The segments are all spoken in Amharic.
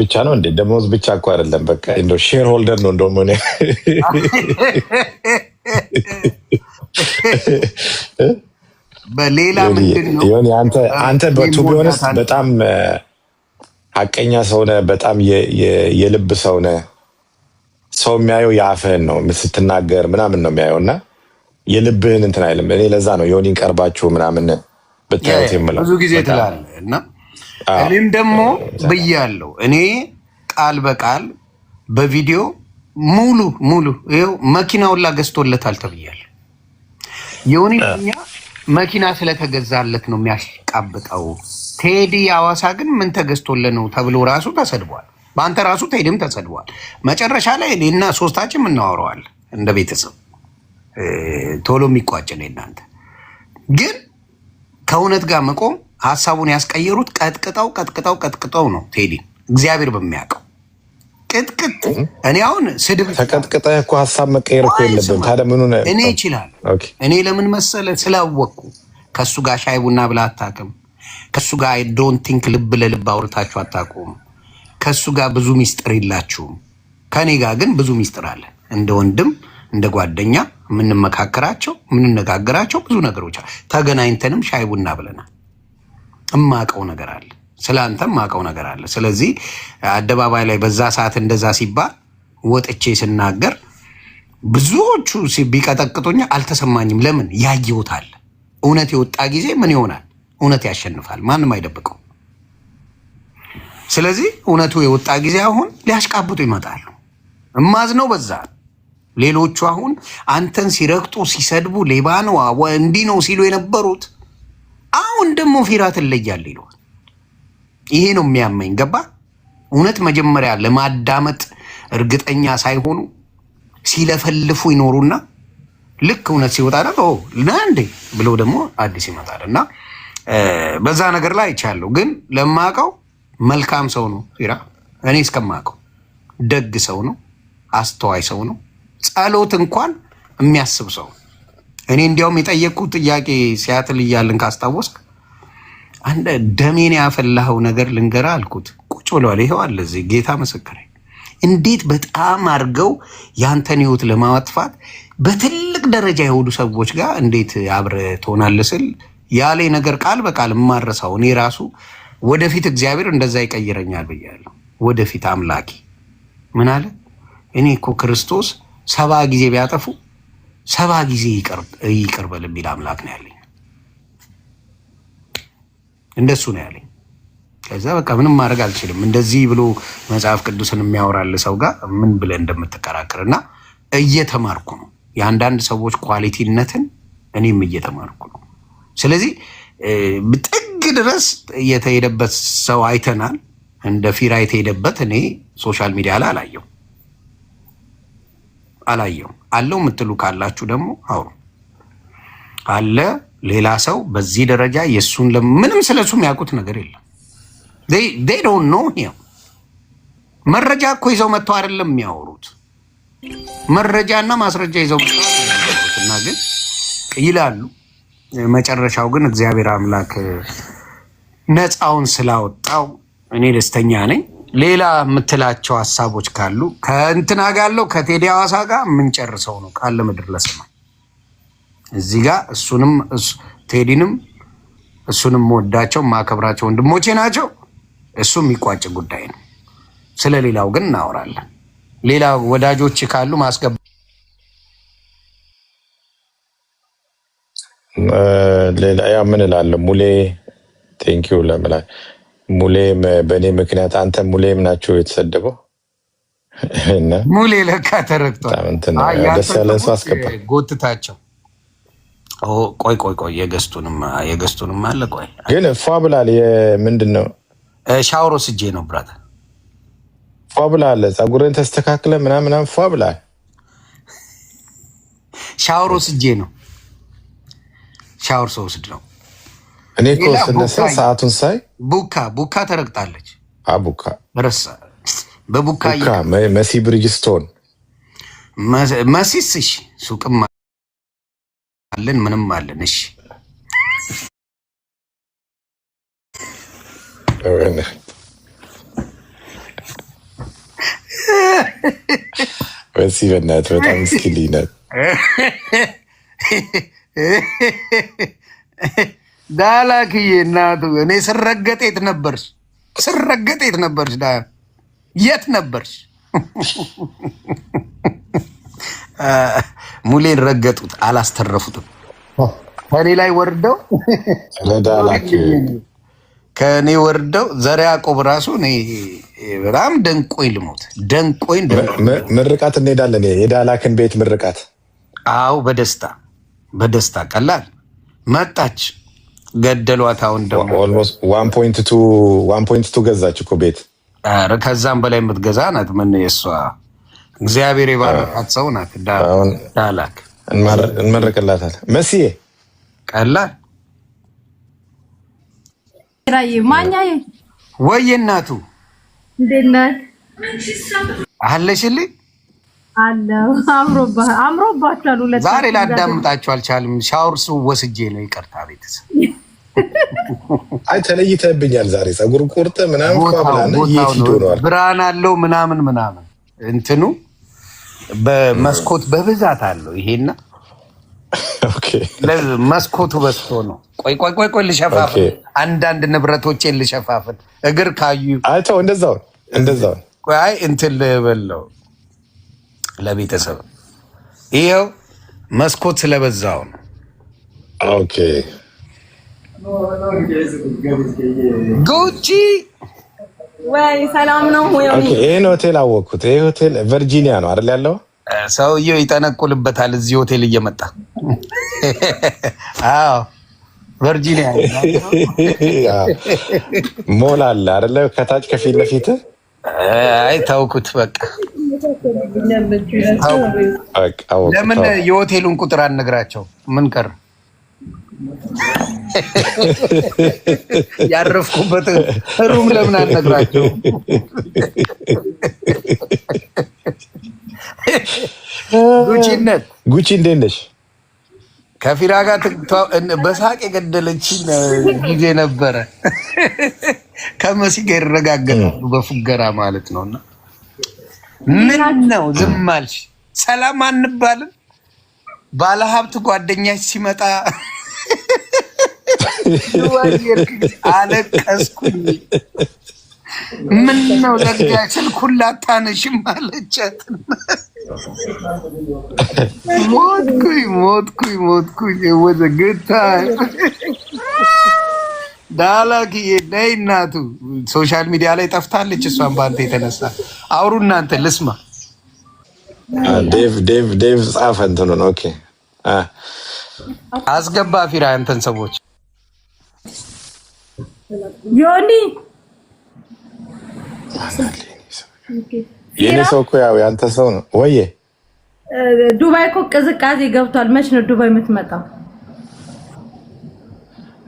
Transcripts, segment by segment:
ብቻ ነው እንዴ? ደሞዝ ብቻ እኮ አይደለም። በቃ እንደው ሼር ሆልደር ነው እንደውም እኔ በሌላ ምንድን ነው አንተ ቱ ቢ ኦነስት በጣም ሐቀኛ ሰው ነህ። በጣም የልብ ሰው ነህ። ሰው የሚያየው የአፍህን ነው ስትናገር ምናምን ነው የሚያየው እና የልብህን እንትን አይልም። እኔ ለዛ ነው ዮኒን ቀርባችሁ ምናምን ብታዩት የምለው ብዙ ጊዜ ትላለህ እና እኔም ደግሞ ብያለሁ። እኔ ቃል በቃል በቪዲዮ ሙሉ ይኸው መኪናውን ላገዝቶለታል ተብያለሁ። ዮኒ ማኛ መኪና ስለተገዛለት ነው የሚያሽቃብጠው። ቴዲ አዋሳ ግን ምን ተገዝቶለት ነው ተብሎ ራሱ ተሰድቧል። በአንተ ራሱ ቴዲም ተሰድቧል። መጨረሻ ላይ እኔና ሶስታችን እናወራዋል እንደ ቤተሰብ ቶሎ የሚቋጭ ነው። እናንተ ግን ከእውነት ጋር መቆም ሀሳቡን ያስቀየሩት ቀጥቅጠው ነው ቴዲ እግዚአብሔር በሚያውቀው ቅጥቅጥ። እኔ አሁን ስድብ ተቀጥቅጠህ እኮ ሀሳብ መቀየር እኮ የለብህም። ታዲያ ምኑን እኔ ይችላል። እኔ ለምን መሰለ ስላወቅኩ ከእሱ ጋር ሻይ ቡና ብላ አታውቅም። ከእሱ ጋር አይ ዶንት ቲንክ ልብ ለልብ አውርታችሁ አታውቁም። ከእሱ ጋር ብዙ ሚስጥር የላችሁም። ከእኔ ጋር ግን ብዙ ሚስጥር አለ። እንደ ወንድም እንደ ጓደኛ የምንመካከራቸው የምንነጋገራቸው ብዙ ነገሮች አሉ። ተገናኝተንም ሻይ ቡና ብለናል። እማቀው ነገር አለ፣ ስለ አንተም ማቀው ነገር አለ። ስለዚህ አደባባይ ላይ በዛ ሰዓት እንደዛ ሲባል ወጥቼ ስናገር ብዙዎቹ ቢቀጠቅጡኝ አልተሰማኝም። ለምን ያየሁት አለ። እውነት የወጣ ጊዜ ምን ይሆናል? እውነት ያሸንፋል። ማንም አይደብቀው። ስለዚህ እውነቱ የወጣ ጊዜ አሁን ሊያሽቃብጡ ይመጣሉ። እማዝነው በዛ ሌሎቹ አሁን አንተን ሲረግጡ ሲሰድቡ ሌባ ነው እንዲህ ነው ሲሉ የነበሩት አሁን ደግሞ ፊራ ትለያለህ ይለዋል። ይሄ ነው የሚያመኝ። ገባ? እውነት መጀመሪያ ለማዳመጥ እርግጠኛ ሳይሆኑ ሲለፈልፉ ይኖሩና ልክ እውነት ሲወጣ ደግሞ እንዴ ብሎ ደግሞ አዲስ ይመጣል እና በዛ ነገር ላይ አይቻለሁ። ግን ለማቀው መልካም ሰው ነው ፊራ። እኔ እስከማቀው ደግ ሰው ነው፣ አስተዋይ ሰው ነው፣ ጸሎት እንኳን የሚያስብ ሰው። እኔ እንዲያውም የጠየቅኩት ጥያቄ ሲያትል እያልን ካስታወስክ አንድ ደሜን ያፈላኸው ነገር ልንገራ አልኩት። ቁጭ ብለዋል። ይኸው አለ እዚህ ጌታ ምስክሬ። እንዴት በጣም አድርገው ያንተን ህይወት ለማጥፋት በትልቅ ደረጃ የሆኑ ሰዎች ጋር እንዴት አብረህ ትሆናለህ ስል ያለ ነገር ቃል በቃል የማረሳው እኔ ራሱ ወደፊት እግዚአብሔር እንደዛ ይቀይረኛል ብያለሁ። ወደፊት አምላኪ ምን አለ? እኔ እኮ ክርስቶስ 70 ጊዜ ቢያጠፉ 70 ጊዜ ይቅር በል የሚል አምላክ ነው ያለኝ። እንደሱ ነው ያለኝ። ከዛ በቃ ምንም ማድረግ አልችልም። እንደዚህ ብሎ መጽሐፍ ቅዱስን የሚያወራል ሰው ጋር ምን ብለህ እንደምትከራከርና እየተማርኩ ነው የአንዳንድ ሰዎች ኳሊቲነትን እኔም እየተማርኩ ነው። ስለዚህ ጥግ ድረስ የተሄደበት ሰው አይተናል። እንደ ፊራ የተሄደበት እኔ ሶሻል ሚዲያ ላይ አላየው አለው የምትሉ ካላችሁ ደግሞ አውሩ። አለ ሌላ ሰው በዚህ ደረጃ የሱን ምንም ስለሱ የሚያውቁት ነገር የለም። they don't know him። መረጃ እኮ ይዘው መጥተው አይደለም የሚያወሩት፣ መረጃና ማስረጃ ይዘው እና ግን ይላሉ። መጨረሻው ግን እግዚአብሔር አምላክ ነፃውን ስላወጣው እኔ ደስተኛ ነኝ። ሌላ የምትላቸው ሀሳቦች ካሉ ከእንትና ጋር ያለው ከቴዲ አዋሳ ጋር የምንጨርሰው ነው። ቃል ምድር ለሰማይ እዚህ ጋር እሱንም ቴዲንም እሱንም ወዳቸው ማከብራቸው ወንድሞቼ ናቸው። እሱ የሚቋጭ ጉዳይ ነው። ስለሌላው ግን እናወራለን። ሌላ ወዳጆች ካሉ ማስገባ ሌላ ያ ምን እላለሁ። ሙሌ ቴንኪው ለምላ ሙሌም በእኔ ምክንያት አንተ ሙሌም ናቸው የተሰደበው እና ሙሌ ለካ ተረግጧል። ደስ ያለን ሰው አስገባ ጎትታቸው። ቆይ የገስቱንም አለ። ቆይ ግን ፏ ብላል። ምንድን ነው ሻወር ወስጄ ነው ብራታ። ፏ ብላል። ፀጉርን ተስተካክለ ምናምን ፏ ብላል። ሻወር ወስጄ ነው። ሻወር ስወስድ ነው። እኔ እኮ ስነሳ ሰዓቱን ሳይ ቡካ ተረግጣለች። ቡካ ረሳ በቡካ መሲ ብሪጅስቶን መሲስ እሺ፣ ሱቅም አለን ምንም አለን። እሺ በዚህ በእናትህ በጣም ምስኪን ልጅ ናት። ዳላክዬ እናቱ እኔ ስረገጥ የት ነበርሽ? ስረገጥ የት ነበርሽ? የት ነበርሽ? ሙሌን ረገጡት፣ አላስተረፉትም። ከኔ ላይ ወርደው ከእኔ ወርደው ዘር ያዕቆብ ራሱ በጣም ደንቆኝ ልሞት ደንቆኝ። ምርቃት እንሄዳለን፣ የዳላክን ቤት ምርቃት። አዎ በደስታ ቀላል መጣች፣ ገደሏት። አሁን ደግሞ ኦልሞስት 1.2 ገዛች እኮ ቤት። ከዛም በላይ የምትገዛ ናት። ምን የእሷ እግዚአብሔር የባረካት ሰው ናት። ዳላክ እንመርቅላታል። መስዬ ቀላል ማኛዬ ወይ እናቱ እንዴት ነህ? አለሽልኝ አለው። አምሮባችኋል። ሁለት ዛሬ ላዳምጣችሁ አልቻልም። ሻወር ወስጄ ነው። ይቅርታ ቤተሰብ። አይ ተለይተብኛል ዛሬ። ፀጉር ቁርጥ ምናምን ብርሃን አለው ምናምን እንትኑ በመስኮት በብዛት አለው ይሄና መስኮቱ በስቶ ነው። ቆይ ልሸፋፍን፣ አንዳንድ ንብረቶቼን ልሸፋፍን። እግር ካዩ አይተው እንደዛው አይ እንትን ልበለው ለቤተሰብ ይኸው መስኮት ስለበዛው ነው። ኦኬ ጉቺ ወይ ሰላም ነው? ይሄን ሆቴል አወቅኩት። ይሄ ሆቴል ቨርጂኒያ ነው አይደል ያለው? ሰውየው ይጠነቁልበታል እዚህ ሆቴል እየመጣ። አዎ ቨርጂኒያ ሞል አለ አይደለ? ከታች ከፊት ለፊት። አይ ታውኩት በቃ። ለምን የሆቴሉን ቁጥር አንነግራቸው? ምን ቀር ያረፍኩበት ሩም ለምን አንነግራቸው? ጉቺ እንዴት ነሽ? ከፊራ ጋር በሳቅ የገደለች ጊዜ ነበረ። ከመሲ ጋር ይረጋገጣሉ በፉገራ ማለት ነውና ምን ነው ዝም አልሽ? ሰላም አንባልም? ባለሀብት ጓደኛች ሲመጣ አለቀስኩኝ። ምን ነው ዘጋች ስልኩን ላታነሽም አለቻት። ሞትኩኝ ወደ ግታ ዳላክዬ ነይ እናቱ። ሶሻል ሚዲያ ላይ ጠፍታለች እሷን በአንተ የተነሳ። አውሩ እናንተ ልስማ። ዴቭ ጻፈ እንትኑን። ኦኬ አስገባ ፊራ አንተን ሰዎች ዮኒ የኔ ሰው እኮ ያው ያንተ ሰው ነው ወይ? ዱባይ እኮ ቅዝቃዜ ገብቷል። መች ነው ዱባይ የምትመጣው?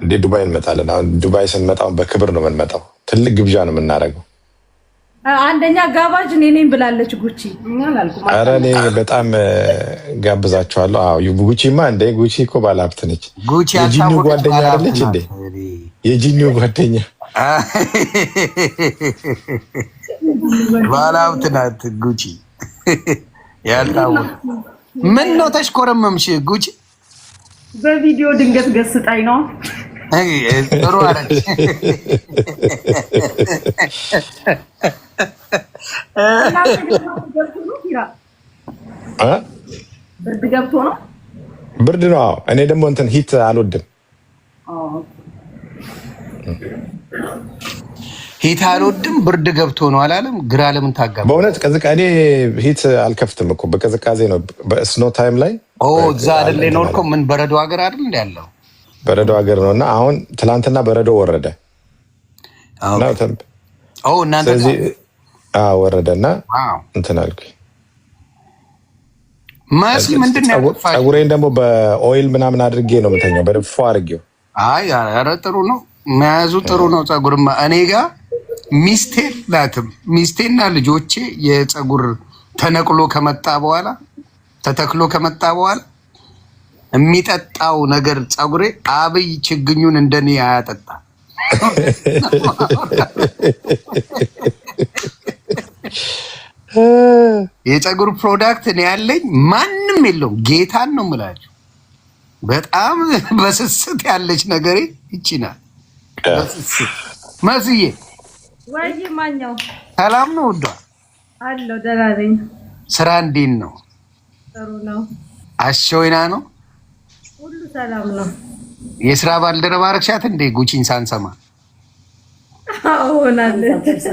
እንዴ ዱባይ እንመጣለን። አሁን ዱባይ ስንመጣው በክብር ነው የምንመጣው። ትልቅ ግብዣ ነው የምናደርገው። አንደኛ ጋባዥ እኔ ነኝ ብላለች ጉቺ። ኧረ እኔ በጣም ጋብዛችኋለሁ። አዎ ጉቺማ እንደ ጉቺ እኮ ባለሀብት ነች። የጂኒው ጓደኛ አይደለች እንዴ? የጂኒው ጓደኛ ባለሀብት ናት ጉቺ። ያልታወቀ ምን ነው ተሽኮረመምሽ ጉቺ? በቪዲዮ ድንገት ገስጣኝ ነው። ጥሩ አደረግሽ። ብርድ ገብቶ ነው። ብርድ ነው። እኔ ደግሞ እንትን ሂት አልወድም። ሂት አልወድም። ብርድ ገብቶ ነው አላለም። ግራ ለምን ታጋባ? በእውነት እኔ ሂት አልከፍትም እኮ በቅዝቃዜ ነው። በስኖ ታይም ላይ እዛ አይደለ ነው እኮ። ምን በረዶ ሀገር አይደል እንደ ያለው በረዶ ሀገር ነው። እና አሁን ትላንትና በረዶ ወረደ። እናንተ ወረደና እንትን አልኩኝ። ማሲ ምንድን ነው ያጠፋሽ? ፀጉሬን ደግሞ በኦይል ምናምን አድርጌ ነው የምተኛው። በደንብ አድርጌው። አይ ኧረ ጥሩ ነው መያዙ ጥሩ ነው። ፀጉርማ እኔ ጋር ሚስቴ ላትም ሚስቴና ልጆቼ የፀጉር ተተክሎ ከመጣ በኋላ የሚጠጣው ነገር ፀጉሬ አብይ ችግኙን እንደኔ አያጠጣ። የፀጉር ፕሮዳክት እኔ ያለኝ ማንም የለውም። ጌታን ነው የምላችሁ። በጣም በስስት ያለች ነገሬ ይችላል። በስስት መስዬ ወይ ማኛው ሰላም ነው ወዷ አለው። ደህና ነኝ። ስራ እንዴት ነው? ጥሩ ነው። አሸወይና ነው ሁሉ ሰላም ነው። የስራ ባልደረባ አረግሻት እንዴ? ጉቺን ሳንሰማ አሁናለች።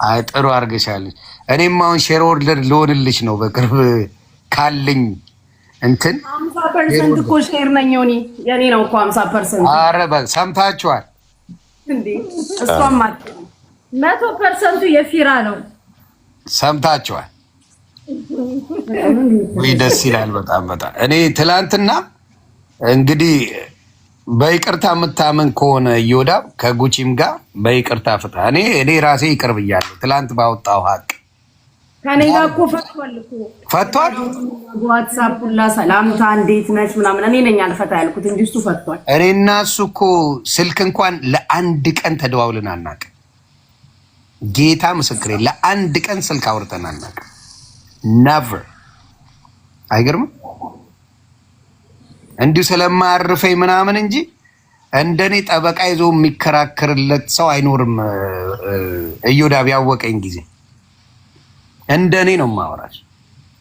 አይ ጥሩ አርገሻለች። እኔም አሁን ሼር ኦርደር ልሆንልሽ ነው በቅርብ ካለኝ እንትን 50% እኮ ሼር ነኝ እኔ። የኔ ነው እኮ 50%። ኧረ ሰምታችኋል እንዴ? እሷም ማለት 100% የፊራ ነው። ሰምታችኋል ወይ? ደስ ይላል በጣም በጣም። እኔ ትላንትና እንግዲህ በይቅርታ የምታምን ከሆነ እዮዳብ ከጉቺም ጋር በይቅርታ ፍታ። እኔ ራሴ ይቅር ብያለሁ ትላንት ባወጣው ሀቅ። ከኔ ጋር እኮ ፈቷል። ዋትስአፕ ሁላ ሰላምታ እንዴት ነች ምናምን እኔ ነኝ አልፈታ ያልኩት እንጂ እሱ ፈቷል። እኔና እሱ እኮ ስልክ እንኳን ለአንድ ቀን ተደዋውለን አናውቅም። ጌታ ምስክሬ፣ ለአንድ ቀን ስልክ አውርተን አናውቅም። ነቨር። አይገርምም? እንዲሁ ስለማያርፈኝ ምናምን እንጂ እንደኔ ጠበቃ ይዞ የሚከራከርለት ሰው አይኖርም። እዮዳብ ያወቀኝ ጊዜ እንደኔ ነው የማወራሽ።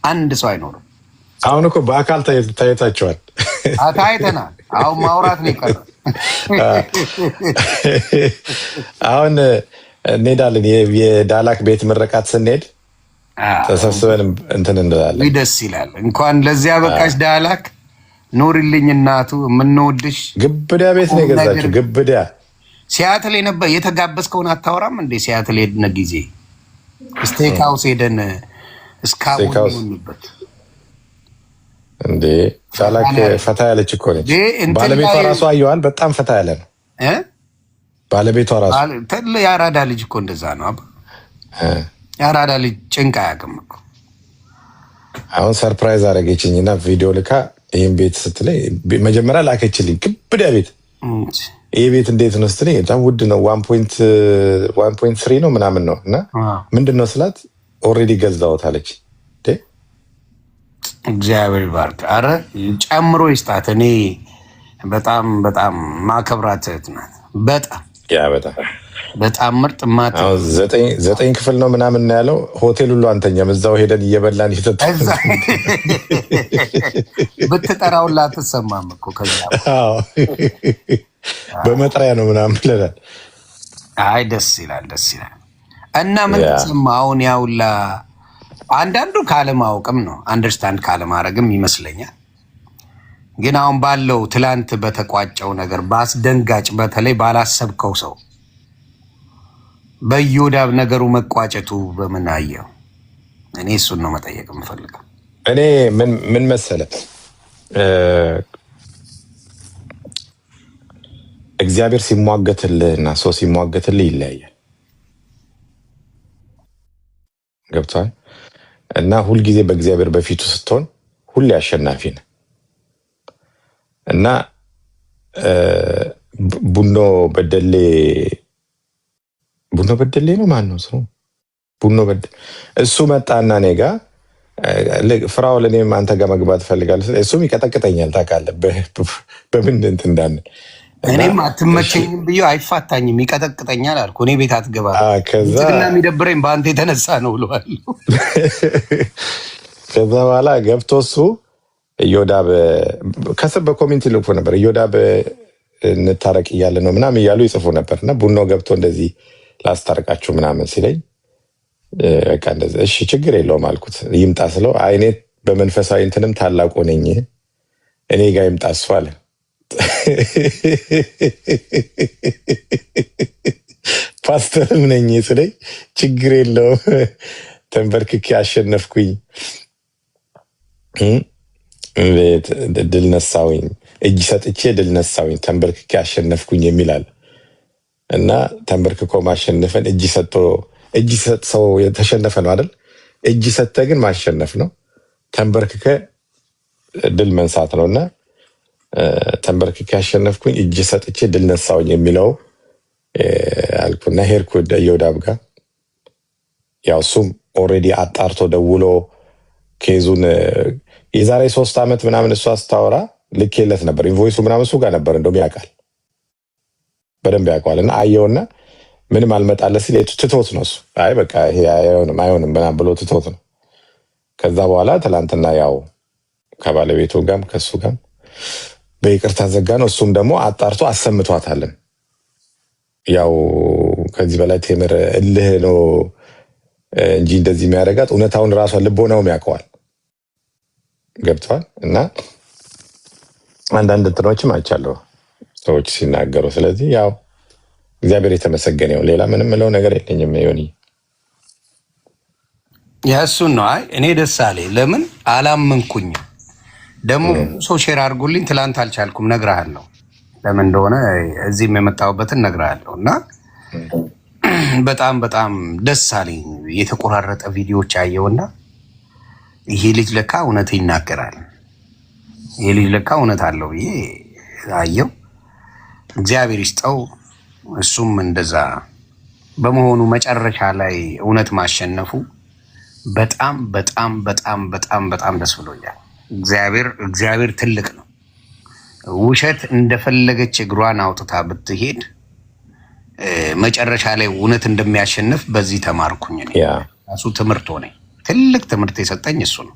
አንድ ሰው አይኖርም። አሁን እኮ በአካል ታይታችኋል። ታይተናል። አሁን ማውራት ነው የቀረው። አሁን እንሄዳለን። የዳላክ ቤት ምረቃት ስንሄድ ተሰብስበን እንትን እንላለን። ደስ ይላል። እንኳን ለዚያ በቃሽ ዳላክ። ኑሪልኝ እናቱ፣ የምንወድሽ። ግብዳ ቤት ነው የገዛችው። ግብዳ ሲያትል የነበር የተጋበዝከውን አታወራም እንዴ? ሲያትል ሄድን ጊዜ ስቴክ ሃውስ ሄደን እስካሁንበት እንዴ። ዳላክ ፈታ ያለች እኮ ነች። ባለቤቷ ራሱ አየዋል። በጣም ፈታ ያለ ነው ባለቤቷ ራሱ። የአራዳ ልጅ እኮ እንደዛ ነው። የአራዳ ልጅ ጭንቅ አያውቅም እኮ። አሁን ሰርፕራይዝ አደረገችኝ እና ቪዲዮ ልካ ይህን ቤት ስትለኝ መጀመሪያ ላከችልኝ። ግብዳ ቤት ይህ ቤት እንዴት ነው ስትለኝ በጣም ውድ ነው 1.3 ነው ምናምን ነው እና ምንድን ነው ስላት ኦልሬዲ ገዛሁት አለች። እግዚአብሔር ባርክ። አረ ጨምሮ ይስጣት። እኔ በጣም በጣም ማከብራት እህት ናት። በጣም በጣም ምርጥ ማት። 9 ክፍል ነው ምናምን ነው ያለው። ሆቴል ሁሉ አንተኛም፣ እዛው ሄደን እየበላን ብትጠራውላ አትሰማም እኮ። ከዛ በመጥሪያ ነው ምናምን ብለናል። አይ ደስ ይላል ደስ ይላል። እና ምን ተሰማ አሁን? ያውላ አንዳንዱ ካለማወቅም ነው አንደርስታንድ ካለማድረግም ይመስለኛል። ግን አሁን ባለው ትላንት በተቋጨው ነገር በአስደንጋጭ በተለይ ባላሰብከው ሰው በእዮዳብ ነገሩ መቋጨቱ በምን አየው? እኔ እሱን ነው መጠየቅ የምፈልገው። እኔ ምን መሰለህ እግዚአብሔር ሲሟገትልህ እና ሰው ሲሟገትልህ ይለያያል። ገብቶሃል? እና ሁልጊዜ በእግዚአብሔር በፊቱ ስትሆን ሁሌ አሸናፊ ነህ። እና ቡኖ በደሌ ነው ማን ነው ሰው? ቡኖ በደሌ እሱ መጣና እኔ ጋ ፍራኦል እኔም አንተ ጋር መግባት እፈልጋለሁ። እሱም ይቀጠቅጠኛል ታውቃለህ፣ በምን እንትን እንዳንል እኔም አትመቸኝም ብዬ አይፋታኝም፣ ይቀጠቅጠኛል አልኩ። እኔ ቤት አትገባም እና የሚደብረኝ በአንተ የተነሳ ነው ብለዋለሁ። ከዛ በኋላ ገብቶ እሱ እዮዳብ ከስር በኮሜንት ይልኩ ነበር። እዮዳብ እንታረቅ እያለ ነው ምናምን እያሉ ይጽፉ ነበር። እና ቡኖ ገብቶ እንደዚህ ላስታርቃችሁ ምናምን ሲለኝ በቃ እንደዚህ እሺ ችግር የለውም አልኩት። ይምጣ ስለው አይኔ በመንፈሳዊ እንትንም ታላቁ ነኝ እኔ ጋር ይምጣ እሱ አለ። ፓስተርም ነኝ ስለኝ ችግር የለውም ተንበርክኬ አሸነፍኩኝ፣ ድል ነሳውኝ፣ እጅ ሰጥቼ ድል ነሳውኝ፣ ተንበርክኬ አሸነፍኩኝ የሚላል እና ተንበርክኮ ማሸነፈን እጅ ሰጥ ሰው የተሸነፈ ነው አይደል? እጅ ሰጠ ግን ማሸነፍ ነው። ተንበርክከ ድል መንሳት ነው እና ተንበርክኬ አሸነፍኩኝ እጅ ሰጥቼ ድል ነሳውኝ የሚለው አልኩና ሄድኩ እዮዳብ ጋር ያው እሱም ኦልሬዲ አጣርቶ ደውሎ ኬዙን የዛሬ 3 ዓመት ምናምን እሷ ስታወራ ልኬለት ነበር። ኢንቮይሱ ምናምን እሱ ጋር ነበር፣ እንደውም ያውቃል፣ በደንብ ያውቀዋል። እና አየውና ምንም አልመጣለ ሲል ትቶት ነው እሱ። አይ በቃ ይሄ አይሆንም ምናምን ብሎ ትቶት ነው። ከዛ በኋላ ትላንትና ያው ከባለቤቱ ጋርም ከሱ ጋርም በይቅርታ ዘጋ ነው። እሱም ደግሞ አጣርቶ አሰምቷታለን። ያው ከዚህ በላይ ቴምር እልህ ነው እንጂ እንደዚህ የሚያደርጋት እውነታውን ራሷን ልቦናውም ያውቀዋል። ገብቷል። እና አንዳንድ እንትኖችም አይቻለሁ ሰዎች ሲናገሩ። ስለዚህ ያው እግዚአብሔር የተመሰገነ ይሁን። ሌላ ምንም ምለው ነገር የለኝም። ዮኒ ያሱን ነው። አይ እኔ ደስ አለኝ። ለምን አላመንኩኝም። ደግሞ ሰው ሼር አድርጉልኝ። ትላንት አልቻልኩም፣ ነግርሃለሁ ለምን እንደሆነ እዚህም የመጣሁበትን ነግርሃለሁ። እና በጣም በጣም ደስ አለኝ። የተቆራረጠ ቪዲዮዎች አየውና ይሄ ልጅ ለካ እውነት ይናገራል፣ ይሄ ልጅ ለካ እውነት አለው ብዬ አየው። እግዚአብሔር ይስጠው። እሱም እንደዛ በመሆኑ መጨረሻ ላይ እውነት ማሸነፉ በጣም በጣም በጣም በጣም በጣም ደስ ብሎኛል። እግዚአብሔር ትልቅ ነው። ውሸት እንደፈለገች እግሯን አውጥታ ብትሄድ መጨረሻ ላይ እውነት እንደሚያሸንፍ በዚህ ተማርኩኝ። ራሱ ትምህርት ሆነኝ። ትልቅ ትምህርት የሰጠኝ እሱ ነው።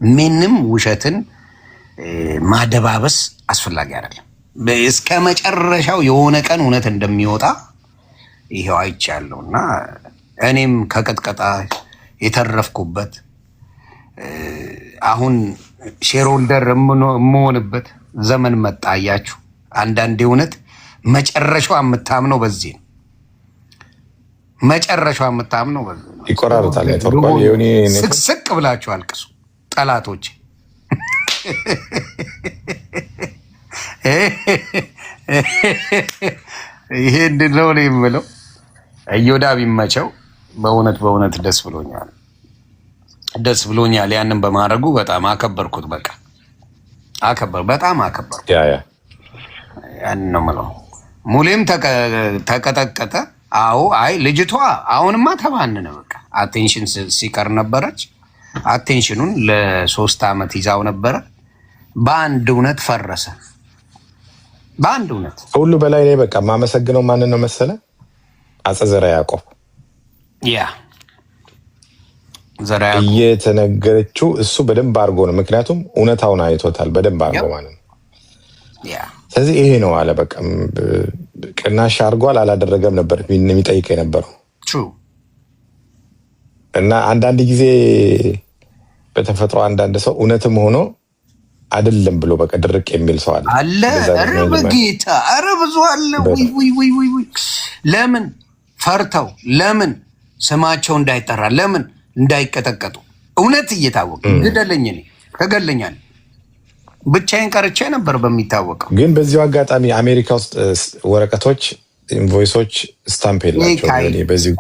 ምንም ውሸትን ማደባበስ አስፈላጊ አይደለም። እስከ መጨረሻው የሆነ ቀን እውነት እንደሚወጣ ይሄው አይቻለሁ። እና እኔም ከቀጥቀጣ የተረፍኩበት አሁን ሼርሆልደር የምሆንበት ዘመን መጣ። አያችሁ፣ አንዳንዴ እውነት መጨረሻው የምታምነው በዚህ ነው። መጨረሻው የምታምነው በዚህ ነው። ይቆራረጣል። ስቅስቅ ብላችሁ አልቅሱ ጠላቶች። ይሄ እንድለው ነው የምለው። እዮዳብ ይመቸው። በእውነት በእውነት ደስ ብሎኛል፣ ደስ ብሎኛል። ያንን በማድረጉ በጣም አከበርኩት። በቃ በጣም አከበርኩት። ያንን ነው የምለው። ሙሌም ተቀጠቀጠ። አዎ አይ ልጅቷ አሁንማ ተባንነ። በቃ አቴንሽን ሲቀር ነበረች። አቴንሽኑን ለ3 ዓመት ይዛው ነበረ። በአንድ እውነት ፈረሰ። በአንድ እውነት ሁሉ በላይ ላይ በቃ የማመሰግነው ማንን ነው መሰለ? አፄ ዘርዓ ያዕቆብ። ዘርዓ ያዕቆብ እየተነገረችው እሱ በደንብ አድርጎ ነው። ምክንያቱም እውነታውን አይቶታል በደንብ አድርጎ ማለት ነው። ስለዚህ ይሄ ነው አለ። በቃ ቅናሽ አድርጓል አላደረገም ነበር የሚጠይቅ የነበረው። እና አንዳንድ ጊዜ በተፈጥሮ አንዳንድ ሰው እውነትም ሆኖ አይደለም ብሎ በቃ ድርቅ የሚል ሰው አለ አለ። ኧረ በጌታ ኧረ ብዙ አለ። ወይ ለምን ፈርተው፣ ለምን ስማቸው እንዳይጠራ፣ ለምን እንዳይቀጠቀጡ እውነት እየታወቀ ግደለኝ፣ እኔ ከገለኛል ብቻዬን ቀርቼ ነበር በሚታወቀው። ግን በዚሁ አጋጣሚ አሜሪካ ውስጥ ወረቀቶች፣ ኢንቮይሶች ስታምፕ የላቸው። በዚሁ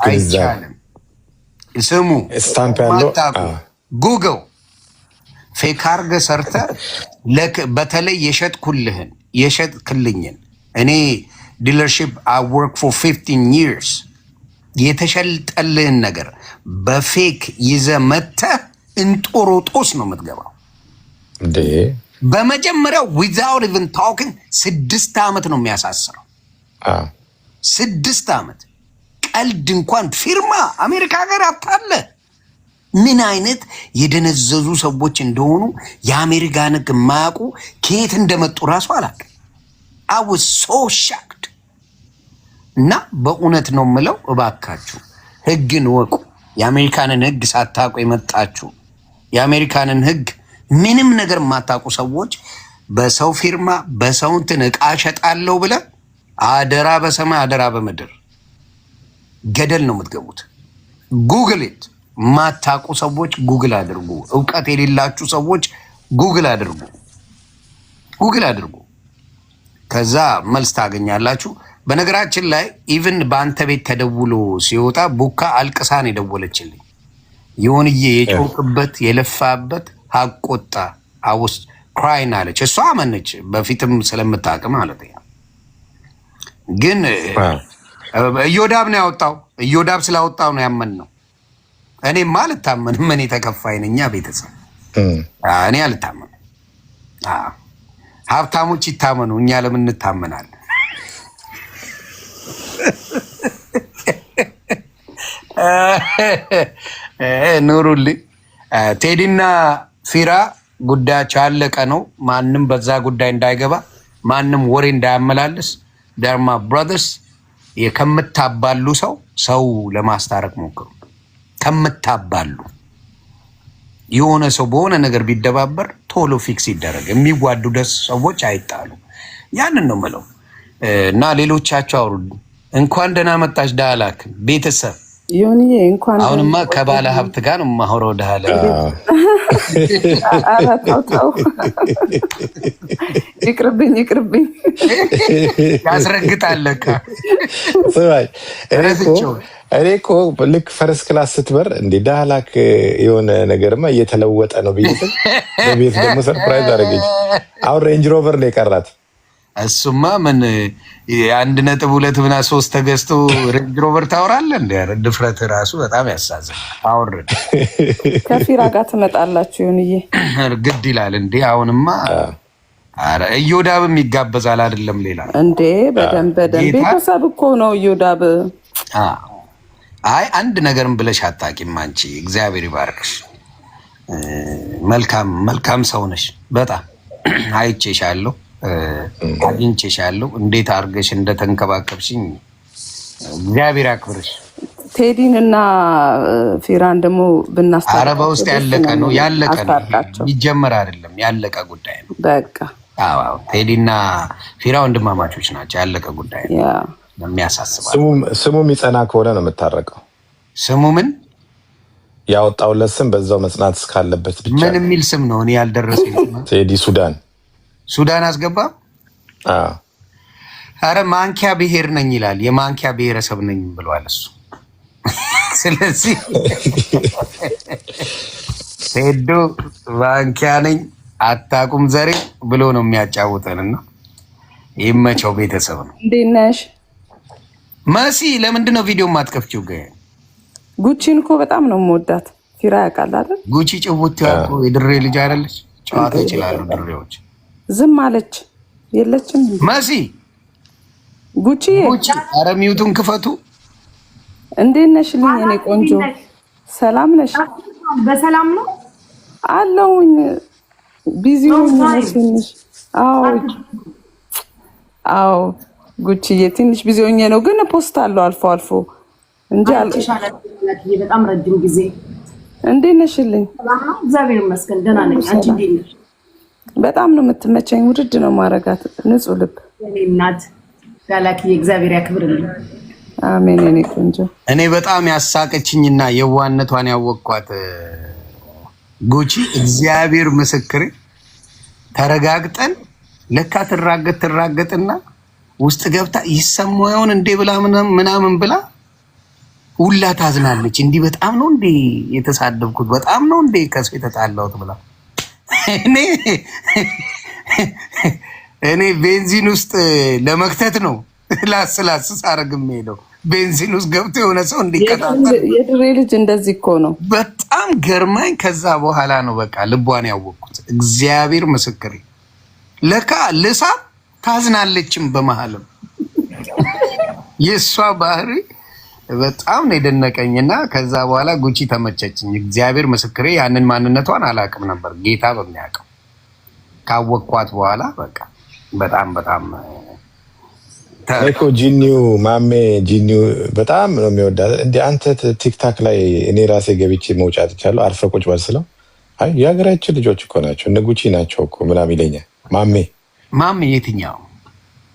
ስሙ ስታምፕ ያለው ጉግል ፌክ አድርገህ ሰርተህ በተለይ የሸጥክልኝን እኔ ዲለርሺፕ አይ ወርክ ፎር 15 years የተሸልጠልህን ነገር በፌክ ይዘህ መተህ እንጦሮጦስ ነው የምትገባው። በመጀመሪያው ዊዛውት ኢቨን ታኪንግ 6 ዓመት ነው የሚያሳስረው። 6 ዓመት ቀልድ እንኳን ፊርማ አሜሪካ ሀገር አታለ። ምን አይነት የደነዘዙ ሰዎች እንደሆኑ የአሜሪካን ሕግ የማያውቁ ከየት እንደመጡ ራሱ አላውቅም። I was so shocked። እና በእውነት ነው የምለው፣ እባካችሁ ሕግን ወቁ። የአሜሪካንን ሕግ ሳታውቁ የመጣችሁ የአሜሪካንን ሕግ ምንም ነገር የማታውቁ ሰዎች በሰው ፊርማ በሰው እንትን ዕቃ እሸጣለሁ ብለህ አደራ በሰማይ አደራ በምድር ገደል ነው የምትገቡት። ጉግል ኢት። ማታውቁ ሰዎች ጉግል አድርጉ። እውቀት የሌላችሁ ሰዎች ጉግል አድርጉ፣ ጉግል አድርጉ። ከዛ መልስ ታገኛላችሁ። በነገራችን ላይ ኢቭን በአንተ ቤት ተደውሎ ሲወጣ ቡካ አልቅሳን የደወለችልኝ የሆንዬ የጮክበት የለፋበት ሀቆጣ አውስ ክራይን አለች። እሷ አመነች፣ በፊትም ስለምታውቅ ማለት ነው። ግን እዮዳብ ነው ያወጣው። እዮዳብ ስላወጣው ነው ያመን ነው። እኔማ አልታመንም። እኔ ተከፋይ ነኝ። ቤተሰብ እኔ አልታመንም። ሀብታሞች ይታመኑ፣ እኛ ለምን እንታመናለን? ኑሩልኝ። ቴዲና ፊራ ጉዳያቸው ያለቀ ነው። ማንም በዛ ጉዳይ እንዳይገባ፣ ማንም ወሬ እንዳያመላልስ። ደርማ ብራዘርስ ከምታባሉ ሰው ለማስታረቅ ሞክሩ። ከምታባሉ የሆነ ሰው በሆነ ነገር ቢደባበር ቶሎ ፊክስ ይደረግ። የሚዋዱ ሰዎች አይጣሉ። ያንን ነው ምለው እና ሌሎቻቸው አውሩልኝ። እንኳን ደህና መጣች ዳላክ ቤተሰብ። ዮኒዬ እንኳን አሁንማ ከባለ ሀብት ጋር ነው የማወራው። ዳለ አራታው ይቅርብኝ ያስረግጣለካ። እኔ እኮ ልክ ፈረስ ክላስ ስትበር እንደ ዳላክ የሆነ ነገርማ እየተለወጠ ነው ብዬ ስል በቤት ደግሞ ሰርፕራይዝ አደረገች። አሁን ሬንጅ ሮቨር ነው የቀራት። እሱማ ምን 1.2 ተገዝቶ ሬንጅ ሮቨር ታወራለህ? እንደ ድፍረት ራሱ በጣም ያሳዝናል። አውርድ ከፊራ ጋር ትመጣላችሁ ዮኒዬ? ግድ ይላል እንዴ? አሁንማ አረ እዮዳብም ይጋበዛል አይደለም? ሌላ እንዴ? በደንብ ቤተሰብ እኮ ነው እዮዳብ። አይ አንድ ነገርም ብለሽ አታውቂም አንቺ። እግዚአብሔር ይባርክሽ። መልካም ሰው ነሽ። በጣም አይቼሻለሁ፣ አግኝቼሻለሁ። እንዴት አድርገሽ እንደተንከባከብሽኝ እግዚአብሔር ያክብርሽ። ቴዲን እና ፊራን ደግሞ ብናስታርቅ። ኧረ በውስጥ ያለቀ ነው ይጀመር አይደለም፣ ያለቀ ጉዳይ ነው በቃ። አዎ ቴዲና ፊራ ወንድማማቾች ናቸው። ያለቀ ጉዳይ ነው። የሚያሳስባል። ስሙ የሚጸና ከሆነ ነው የምታረቀው። ስሙ ምን ያወጣውለት ስም በዛው መጽናት እስካለበት ብቻ። ምን የሚል ስም ነው? እኔ ያልደረሰኝ። ቴዲ ሱዳን አስገባ። አረ ማንኪያ ብሔር ነኝ ይላል። የማንኪያ ብሔረሰብ ነኝ ብሏል እሱ። ስለዚህ ቴዶ ማንኪያ ነኝ አታቁም ዘሬ ብሎ ነው የሚያጫውተንና ይመቸው። ቤተሰብ ነው። እንዴት ነሽ መሲ? ለምንድን ነው ቪዲዮ ማትከፍቺው? ጉቺን እኮ በጣም ነው የምወዳት። ፊራ ያውቃል አይደል? ጉቺ ጭውት ያልኩ የድሬ ልጅ አይደለች? ጨዋታ ይችላሉ ድሬዎች። ዝም አለች የለችም መሲ። ጉቺ ኧረ ሚውቱን ክፈቱ። እንዴት ነሽ ልኝ? እኔ ቆንጆ ሰላም ነሽ? በሰላም ነው አለሁኝ። ቢዚ ነሽ? አዎ ጉቺዬ ትንሽ ቢዚ ሆኜ ነው፣ ግን ፖስት አለው አልፎ አልፎ እንጂ በጣም ረጅም ጊዜ። እንዴት ነሽልኝ? እግዚአብሔር ይመስገን ደህና ነኝ። አንቺ እንዴት ነሽ? በጣም ነው የምትመቸኝ። ውድድ ነው ማረጋት። ንጹህ ልብ እናት ጋላኪ እግዚአብሔር ያክብርልኝ። አሜን። እኔ ቆንጆ እኔ በጣም ያሳቀችኝና የዋነቷን ያወቅኳት ጉቺ እግዚአብሔር ምስክር ተረጋግጠን ለካ ትራገጥና ውስጥ ገብታ ይሰማውን እንዴ ብላ ምናምን ብላ ሁላ ታዝናለች። እንዲህ በጣም ነው እንዴ የተሳደብኩት፣ በጣም ነው እንዴ ከሰው የተጣላሁት ብላ እኔ ቤንዚን ውስጥ ለመክተት ነው ላስላስ ሳረግም ሄደው ቤንዚን ውስጥ ገብቶ የሆነ ሰው እንዲከታተል። የድሬ ልጅ እንደዚህ እኮ ነው። በጣም ገርማኝ። ከዛ በኋላ ነው በቃ ልቧን ያወቅኩት። እግዚአብሔር ምስክሬ ለካ ልሳ ታዝናለችም በመሀልም። የእሷ ባህሪ በጣም ነው የደነቀኝና ከዛ በኋላ ጉቺ ተመቸችኝ። እግዚአብሔር ምስክሬ ያንን ማንነቷን አላውቅም ነበር። ጌታ በሚያውቀው ካወቅኳት በኋላ በቃ በጣም እኮ ጂኒው ማሜ ጂኒው በጣም ነው የሚወዳት። እንደ አንተ ቲክታክ ላይ እኔ ራሴ ገብቼ መውጫት ይቻለሁ። አርፈ ቁጭ በል ስለው አይ የሀገራችን ልጆች እኮ ናቸው እነ ጉቺ ናቸው እኮ ምናምን ይለኛል። ማሜ የትኛው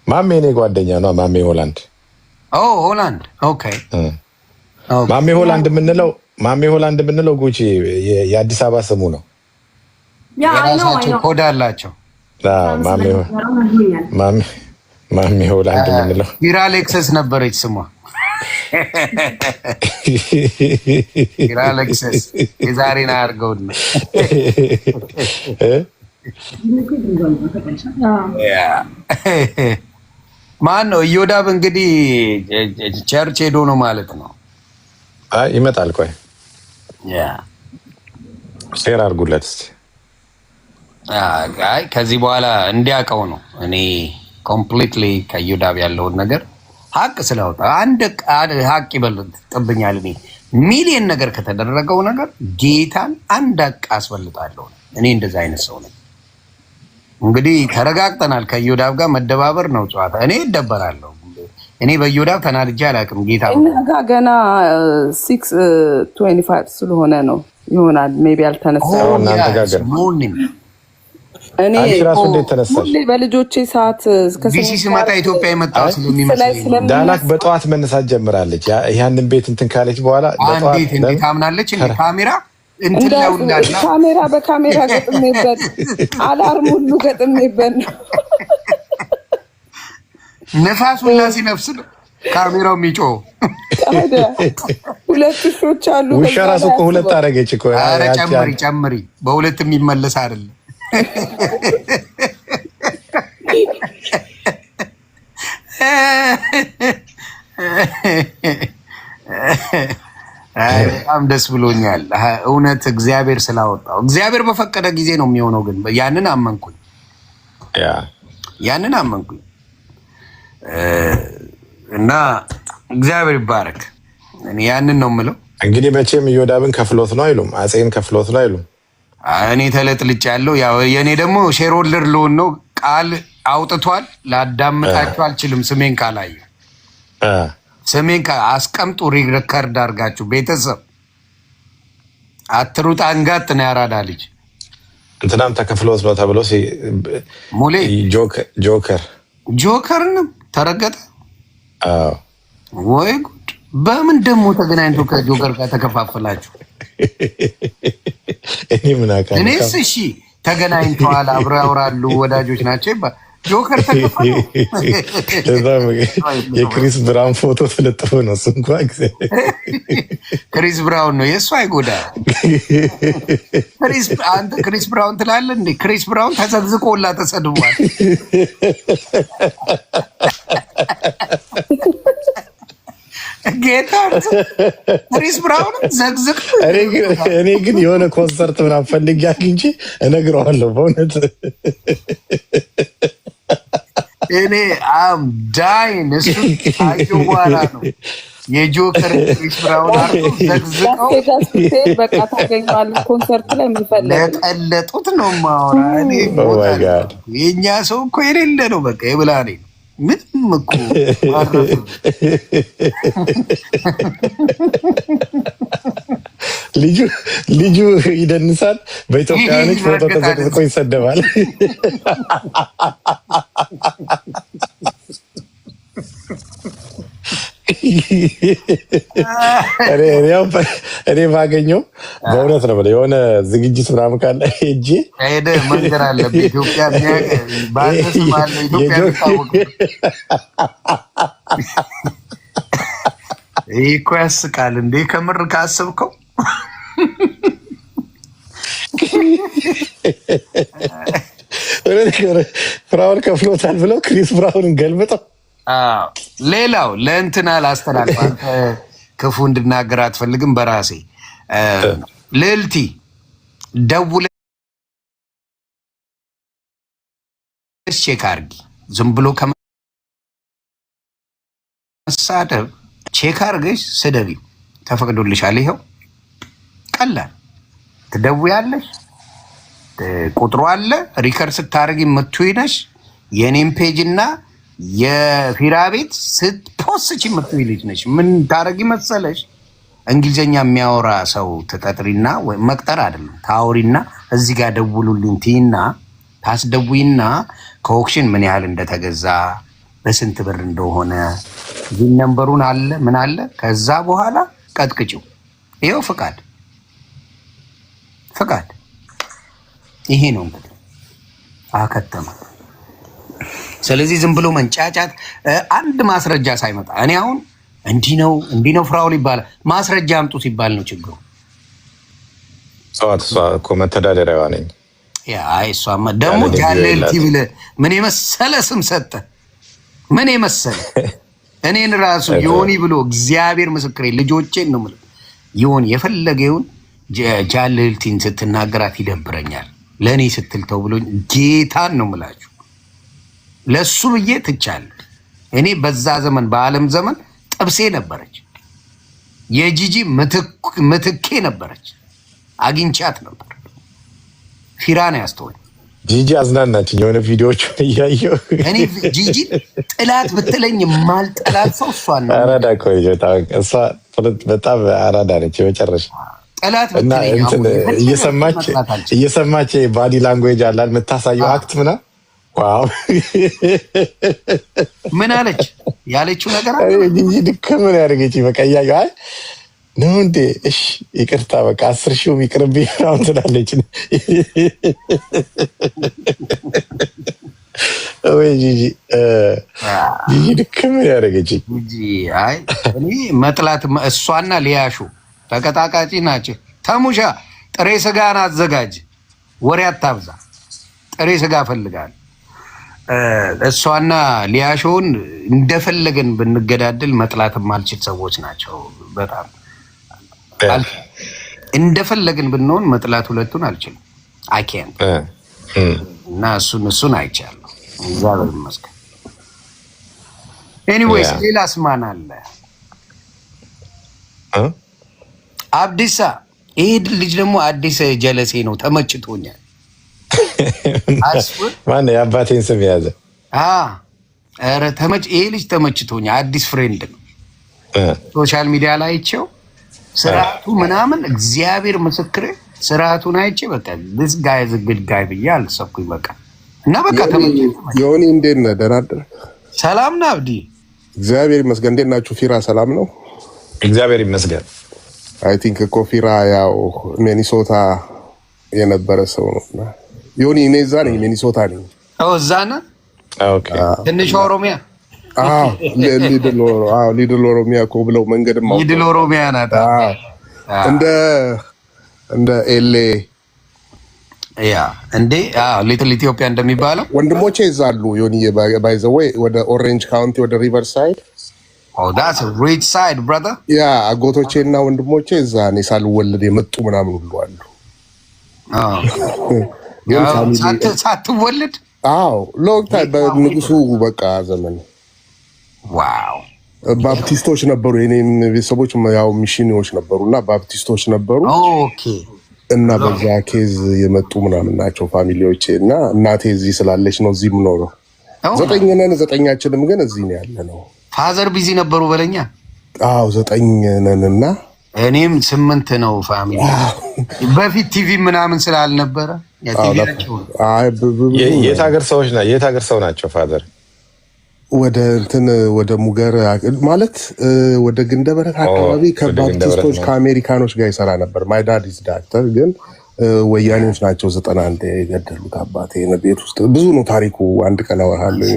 ማሜ? እኔ ጓደኛ ነው ማሜ ሆላንድ። ሆላንድ ኦኬ። ማሜ ሆላንድ የምንለው ጉቺ የአዲስ አበባ ስሙ ነው። የራሳቸው ኮድ አላቸው። ማሜ ሆላንድ የምንለው ቢራ ሌክሰስ ነበረች ስሟ። ቢራ ሌክሰስ የዛሬን አያርገውና ማን ነው እዮዳብ? እንግዲህ ቸርች ሄዶ ነው ማለት ነው። ይመጣል። ቆይ ሼር አድርጉለት እስኪ። አይ ከዚህ በኋላ እንዲያውቀው ነው። እኔ ኮምፕሊትሊ ከዩዳብ ያለውን ነገር ሀቅ ስላወጣ አንድ ሀቅ ይበልጥብኛል። እኔ ሚሊየን ነገር ከተደረገው ነገር ጌታን አንድ ሀቅ አስበልጣለሁ። እኔ እንደዛ አይነት ሰው ነኝ። እንግዲህ ተረጋግጠናል። ከዩዳብ ጋር መደባበር ነው ጨዋታ። እኔ እደበራለሁ። እኔ በዩዳብ ተናድጄ አላውቅም። ጌታ እኛ ገና 6:25 ስለሆነ ነው ይሆናል ሜቢ አልተነሳም። እኔ ራሱ እንዴት ተነሳሽ? በልጆቼ ሰዓት ቢሲ ሲመጣ ኢትዮጵያ የመጣው ስለሚመስለኝ ዳላክ በጠዋት መነሳት ጀምራለች። ያንን ቤት እንትን ካለች በኋላ በጠዋት እንዴት አምናለች? እንደ ካሜራ እንትን ላይ እንዳለ በካሜራ ገጥሜበት አላርም ሁሉ ገጥሜበት ነው። ነፋስ ሁላ ሲነፍስ ነው ካሜራው የሚጮህ። ሁለት ውሾች አሉ። ውሻ ራሱ እኮ ሁለት አደረገች እኮ። ኧረ ጨምሪ፣ በሁለት የሚመለስ አይደለም። በጣም ደስ ብሎኛል። እውነት እግዚአብሔር ስላወጣው። እግዚአብሔር በፈቀደ ጊዜ ነው የሚሆነው። ግን ያንን አመንኩኝ እና እግዚአብሔር ይባረክ። እኔ ያንን ነው የምለው። እንግዲህ መቼም ኢዮዳብን ከፍሎት ነው አይሉም፣ አፄን ከፍሎት ነው አይሉም። እኔ ተለጥልጭ ያለው ያው የእኔ ደግሞ ሼርሆልደር ልሆን ነው። ቃል አውጥቷል። ላዳምጣችሁ አልችልም። ስሜን ካላዩ ስሜን አስቀምጡ። ሪከርድ አድርጋችሁ ቤተሰብ አትሩጥ። አንጋጥ ነው ያራዳ ልጅ። እንትናም ተከፍሎት ነው ተብሎ ሙሌ ጆከርንም ተረገጠ። ወይ ጉድ! በምን ደግሞ ተገናኝቶ ከጆከር ጋር ተከፋፈላችሁ? እኔስ እሺ ተገናኝተዋል፣ አብረው ያወራሉ፣ ወዳጆች ናቸው ይባል። ጆከር ተከፋፈሉ። የክሪስ ብራውን ፎቶ ተለጥፎ ነው እሱ እንኳን ክሪስ ብራውን ነው የእሱ አይጎዳ። አንተ ክሪስ ብራውን ትላለህ እንዴ? ክሪስ ብራውን ተዘግዝቆላ ተሰድቧል። ጌታ ክሪስ ብራውን ዘግዝቅ። እኔ ግን የሆነ ኮንሰርት ምናምን ፈልጌ አግኝቼ እነግረዋለሁ በእውነት። እኔ አም ዳይን እሱ አዩ በኋላ ነው የጆከር ክሪስ ብራውን አርቶ ዘግዝቀው በቃ ታገኘዋለህ ኮንሰርት ላይ የሚፈልግ ለቀለጡት ነው ማወራ። የእኛ ሰው እኮ የሌለ ነው። በቃ የብላኔ ነው። ምንም እኮ ልጁ ይደንሳል። በኢትዮጵያውያኖች ፎቶ ተዘቅዝቆ ይሰደባል። እኔ ባገኘው በእውነት ነው የሆነ ዝግጅት ምናምን ካለ ሄጄ መንገር አለብህ። ኢትዮጵያ ይህ እኮ ያስቃል እንዴ! ከምር ካሰብከው ፍራውን ከፍሎታል ብለው ክሪስ ብራውንን ገልብጠው። ሌላው ለእንትና ላስተላልፍ። አንተ ክፉ እንድናገር አትፈልግም። በራሴ ልዕልቲ ደውለሽ ቼክ አድርጊ። ዝም ብሎ ከመሳደብ ቼክ አድርገሽ ስደቢው። ተፈቅዶልሻል። ይኸው ቀላል ትደውያለሽ። ቁጥሩ አለ። ሪከርድ ስታደርጊ የምትይነሽ የኔም ፔጅ እና የፊራ ቤት ስትፖስች የምትይ ልጅ ነሽ። ምን ታረጊ መሰለሽ? እንግሊዝኛ የሚያወራ ሰው ትቀጥሪና መቅጠር አይደለም ታውሪና እዚህ ጋር ደውሉልኝ ትይና ታስደውይና ከኦክሽን ምን ያህል እንደተገዛ በስንት ብር እንደሆነ ግን ነምበሩን አለ ምን አለ። ከዛ በኋላ ቀጥቅጭው። ይሄው ፍቃድ ይሄ ነው እንግዲህ አከተመ። ስለዚህ ዝም ብሎ መንጫጫት አንድ ማስረጃ ሳይመጣ እኔ አሁን እንዲህ ነው ፍራውል ይባላል። ማስረጃ አምጡ ሲባል ነው ችግሩ። እሷ እኮ መተዳደሪያዋ ነኝ። እሷማ ደግሞ ጃለልቲ ብለህ ምን የመሰለ ስም ሰጠ። ምን የመሰለ እኔን ራሱ ዮኒ ብሎ እግዚአብሔር ምስክሬ ልጆቼን ነው የምልህ። ዮኒ የፈለገውን ጃልልቲን ስትናገራት ይደብረኛል። ለእኔ ስትል ተው ብሎኝ ጌታን ነው የምላችሁ። ለእሱ ብዬ ትቻለሁ። እኔ በዛ ዘመን በዓለም ዘመን ጥብሴ ነበረች፣ የጂጂ ምትኬ ነበረች። አግኝቻት ነበር። ፊራን ያስተወኝ ጂጂ አዝናናችኝ። የሆነ ቪዲዮዎች እያየሁ እኔ ጂጂ ጥላት ብትለኝ የማልጠላት ሰው እሷን ነው። አራዳ እኮ እሷ በጣም አራዳ ነች የመጨረሻ ጠላት እና ብትለኝ እየሰማች ባዲ ላንጉዌጅ አላል የምታሳየው አክት ምናምን ዋው ምን አለች ያለችው ነገር ጂጂ ድክም ምን ያደርገች በቃ እያየሁ አይ ነው እንዴ እሺ ይቅርታ በቃ 10,000 ይቅርብኝ ምናምን ትላለች። ወይ ጂጂ ድክም ያደርገች እንጂ አይ እኔ መጥላት እሷና ሊያሹ ተቀጣቃጭ ናቸው። ተሙሻ ጥሬ ስጋን አዘጋጅ፣ ወሬ አታብዛ። ጥሬ ስጋ ፈልጋል። እሷና ሊያሾውን እንደፈለገን ብንገዳደል መጥላት ማልችል ሰዎች ናቸው። በጣም እንደፈለግን ብንሆን መጥላት ሁለቱን አልችልም። አይኬን እና እሱን አይቻለሁ። እግዚአብሔር ይመስገን። ኤኒዌይስ ሌላስ ማን አለ? አብዲሳ። ይሄ ልጅ ደግሞ አዲስ ጀለሴ ነው። ተመችቶኛል። ማነው የአባቴን ስም የያዘ? ኧረ ይሄ ልጅ ተመችቶኛል። አዲስ ፍሬንድ ነው። ሶሻል ሚዲያ ላይ አይቼው ስርዓቱ ምናምን እግዚአብሔር ምስክሬ ስርዓቱን አይቼ በቃ this guy is a good guy ብዬ አልሰብኩኝ። በቃ እና በቃ ዮኒ እንዴት ነህ? ደህና አደርክ? ሰላም ነህ አብዲ? እግዚአብሔር ይመስገን። እንዴት ናችሁ? ፊራ ሰላም ነው? እግዚአብሔር ይመስገን። አይ ቲንክ እኮ ፊራ ያው ሚኒሶታ የነበረ ሰው ነው። ዮኒ እኔ እዛ ነኝ፣ ሚኒሶታ ነኝ። እዛ ነህ? ኦኬ። ትንሽ ኦሮሚያ ሊድል ኦሮሚያ እኮ ብለው መንገድም ሊድል ኦሮሚያ ናት። እንደ ኤሌ እንዴ ሊትል ኢትዮጵያ እንደሚባለው ወንድሞቼ እዛ አሉ። ዮኒ ባይ ዘ ዌይ ወደ ኦሬንጅ ካውንቲ ወደ ሪቨር ሳይድ that's a rich side brother። አጎቶቼ እና ወንድሞቼ እዛ እኔ ሳልወለድ የመጡ ምናምን ሁሉ አሉ። ሳትወለድ? ሎንግ ታይም በንጉሱ በቃ ዘመን ዋው ባፕቲስቶች ነበሩ። የኔም ቤተሰቦች ያው ሚሽኒዎች ነበሩ እና ባፕቲስቶች ነበሩ። ኦኬ። እና በዛ ኬዝ የመጡ ምናምን ናቸው ፋሚሊዎቼ። እና እናቴ እዚህ ስላለች ነው እዚህ የምኖረው። 9 ነን፣ 9ኛችንም ግን እዚህ ነው ያለ ነው። ፋዘር ቢዚ ነበሩ በለኛ። 9 ነን እና እኔም 8 ነው ፋሚሊ። በፊት ቲቪ ምናምን ስላልነበረ የት ሀገር ሰው ናቸው ፋዘር? ወደ ሙገር ማለት ወደ ግንደበረት አካባቢ ከባፕቲስቶች ከአሜሪካኖች ጋር ይሰራ ነበር። ማይ ዳድ ኢዝ ዳክተር፣ ግን ወያኔዎች ናቸው 91 የገደሉት አባቴ። ቤት ውስጥ ብዙ ነው ታሪኩ። አንድ ቀን አወራለሁ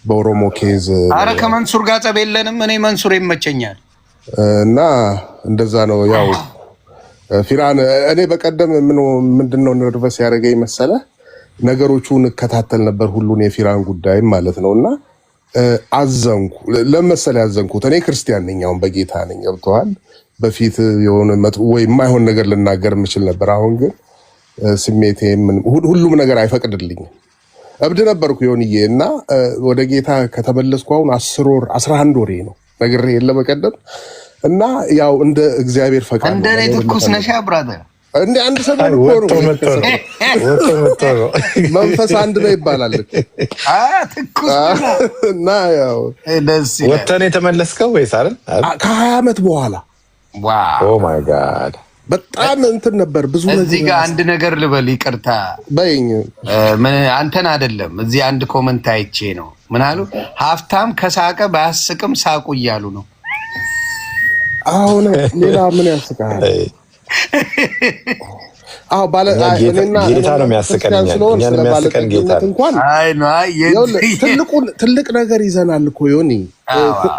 በኦሮሞ ኬዝ። አረ ከመንሱር ጋር ጸብ የለንም። እኔ መንሱር ይመቸኛል እና እንደዛ ነው። ያው ፊራን እኔ በቀደም ምንድነው ነርቨስ ያደረገኝ መሰለ ነገሮቹን እከታተል ነበር ሁሉን የፊራን ጉዳይ ማለት ነው። እና አዘንኩ። ለመሰለ ያዘንኩት እኔ ክርስቲያን ነኝ፣ አሁን በጌታ ነኝ። ገብቶሃል? በፊት የሆነ ወይ የማይሆን ነገር ልናገር የምችል ነበር። አሁን ግን ስሜቴ ሁሉም ነገር አይፈቅድልኝም። እብድ ነበርኩ ዮኒዬ። እና ወደ ጌታ ከተመለስኩ አሁን 10 ወር 11 ወሬ ነው ነግሬ የለ በቀደም። እና ያው እንደ እግዚአብሔር ፈቃድ እንደ እኔ ትኩስ ነሻ ብራዘር። እንደ አንድ ሰሞን እኮ ነው መንፈስ አንድ ነው ይባላል። ትኩስ እና ያው ወተን የተመለስከው ወይስ አይደል? ከ20 ዓመት በኋላ ዋው ኦ ማይ ጋድ በጣም እንትን ነበር ብዙ ነገር። እዚህ ጋር አንድ ነገር ልበል፣ ይቅርታ በይኝ። አንተን አይደለም እዚህ አንድ ኮመንት አይቼ ነው። ምን አሉ? ሀብታም ከሳቀ ባያስቅም ሳቁ እያሉ ነው። አሁን ሌላ ምን ያስቃል? ጌታ ነው የሚያስቀን። ትልቅ ነገር ይዘናል እኮ ዮኒ።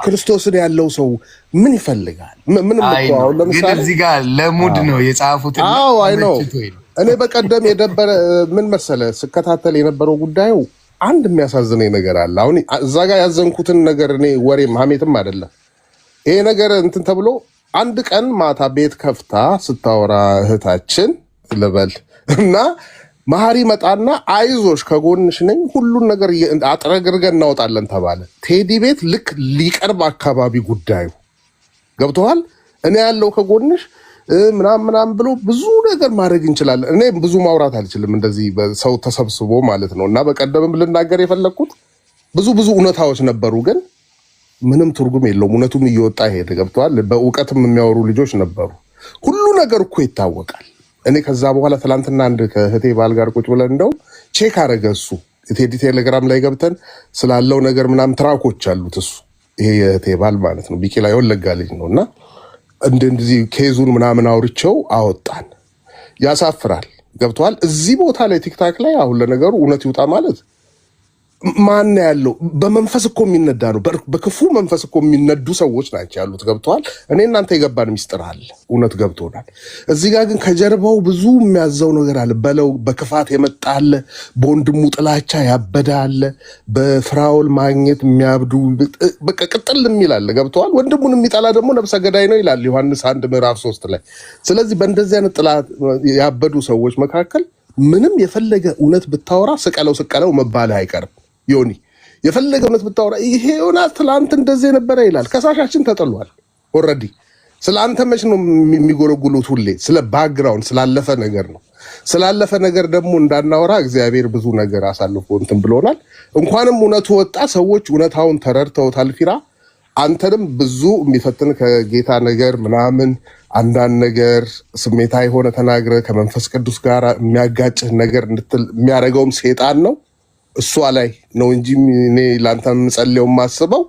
ክርስቶስን ያለው ሰው ምን ይፈልጋል? ምንም እኮ አሁን ለምሳሌ እዚህ ጋር ለሙድ ነው የጻፉት። እኔ በቀደም የደበረ ምን መሰለ ስከታተል የነበረው ጉዳዩ አንድ የሚያሳዝነኝ ነገር አለ። አሁን እዛ ጋር ያዘንኩትን ነገር እኔ ወሬም ሀሜትም አይደለም ይሄ ነገር እንትን ተብሎ አንድ ቀን ማታ ቤት ከፍታ ስታወራ እህታችን ልበል እና መሀሪ መጣና አይዞሽ ከጎንሽ ነኝ ሁሉን ነገር አጥረግርገን እናወጣለን ተባለ። ቴዲ ቤት ልክ ሊቀርብ አካባቢ ጉዳዩ ገብተዋል። እኔ ያለው ከጎንሽ ምናምን ብሎ ብዙ ነገር ማድረግ እንችላለን። እኔ ብዙ ማውራት አልችልም እንደዚህ ሰው ተሰብስቦ ማለት ነው። እና በቀደምም ልናገር የፈለግኩት ብዙ እውነታዎች ነበሩ፣ ግን ምንም ትርጉም የለውም። እውነቱም እየወጣ ሄደ። ገብተዋል። በእውቀትም የሚያወሩ ልጆች ነበሩ። ሁሉ ነገር እኮ ይታወቃል። እኔ ከዛ በኋላ ትላንትና አንድ ከእህቴ ባል ጋር ቁጭ ብለን እንደው ቼክ አረገ እሱ ቴዲ ቴሌግራም ላይ ገብተን ስላለው ነገር ምናምን ትራኮች አሉት እሱ ይሄ የእህቴ ባል ማለት ነው። ቢቂላ የወለጋ ልጅ ነው እና እንደዚህ ኬዙን ምናምን አውርቸው አወጣን። ያሳፍራል። ገብተዋል። እዚህ ቦታ ላይ ቲክታክ ላይ አሁን ለነገሩ እውነት ይውጣ ማለት ማን ያለው በመንፈስ እኮ የሚነዳ ነው። በክፉ መንፈስ እኮ የሚነዱ ሰዎች ናቸው ያሉት። ገብተዋል። እኔ እናንተ የገባን ሚስጥር አለ፣ እውነት ገብቶናል። እዚህ ጋር ግን ከጀርባው ብዙ የሚያዘው ነገር አለ። በለው በክፋት የመጣ አለ፣ በወንድሙ ጥላቻ ያበደ አለ፣ በፍራውል ማግኘት የሚያብዱ በቃ ቅጥል የሚል አለ። ገብተዋል። ወንድሙን የሚጠላ ደግሞ ነብሰ ገዳይ ነው ይላል ዮሐንስ 1:3 ላይ። ስለዚህ በእንደዚህ አይነት ጥላት ያበዱ ሰዎች መካከል ምንም የፈለገ እውነት ብታወራ ስቀለው መባል አይቀርም። ዮኒ የፈለገ እውነት ብታወራ ይሄ ዮናስ ትላንት እንደዚህ ነበረ ይላል። ከሳሻችን ተጠሏል ኦልሬዲ። ስለ አንተ መች ነው የሚጎረጉሉት? ሁሌ ስለ ባክግራውንድ ስላለፈ ነገር ነው። ስላለፈ ነገር ደግሞ እንዳናወራ እግዚአብሔር ብዙ ነገር አሳልፎ እንትን ብሎናል። እንኳንም እውነቱ ወጣ። ሰዎች እውነታውን ተረድተውታል። ፊራ አንተንም ብዙ የሚፈትን ከጌታ ነገር ምናምን አንዳንድ ነገር ስሜታ የሆነ ተናግረ ከመንፈስ ቅዱስ ጋር የሚያጋጭህ ነገር እንድትል የሚያደርገውም ሴጣን ነው። እሷ ላይ ነው እንጂ እኔ ለአንተ የምጸልየው የማስበው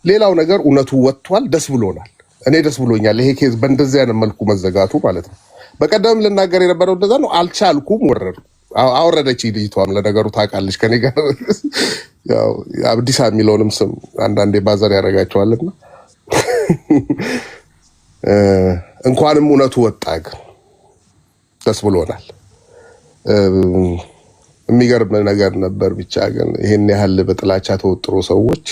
ሌላው ነገር እውነቱ ወጥቷል። ደስ ብሎናል። እኔ ደስ ብሎኛል። ይሄ ኬዝ በእንደዚህ አይነት መልኩ መዘጋቱ ማለት ነው። በቀደም ልናገር የነበረው እንደዛ ነው። አልቻልኩም። አወረደች ልጅቷም። ለነገሩ ታውቃለች ከኔ ጋር ያው አብዲሳ የሚለውንም ስም አንዳንዴ ባዘር ያደርጋቸዋልና እንኳንም እውነቱ ወጣ። ግን ደስ ብሎናል። የሚገርም ነገር ነበር። ብቻ ግን ይሄን ያህል በጥላቻ ተወጥሮ ሰዎች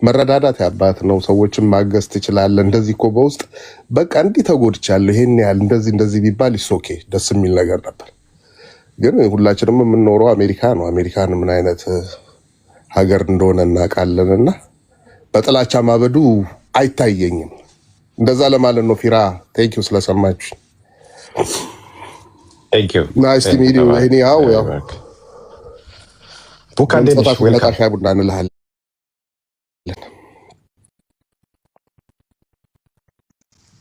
መረዳዳት ያባት ነው። ሰዎችን ማገዝ ትችላለህ። እንደዚህ እኮ በውስጥ በቃ እንዲህ ተጎድቻለሁ ይሄን ያህል እንደዚህ ቢባል ይሶኬ ደስ የሚል ነገር ነበር። ግን ሁላችንም የምንኖረው አሜሪካ ነው። አሜሪካን ምን አይነት ሀገር እንደሆነ እናውቃለን። እና በጥላቻ ማበዱ አይታየኝም። እንደዛ ለማለት ነው። ፊራ ቴንኪው ስለሰማችሁ። ናይስ ቱ ሚት ዩ። እኔ ያው ቡካ እንደነሽ ዌልካም ሻይ ቡና እንልሃለን።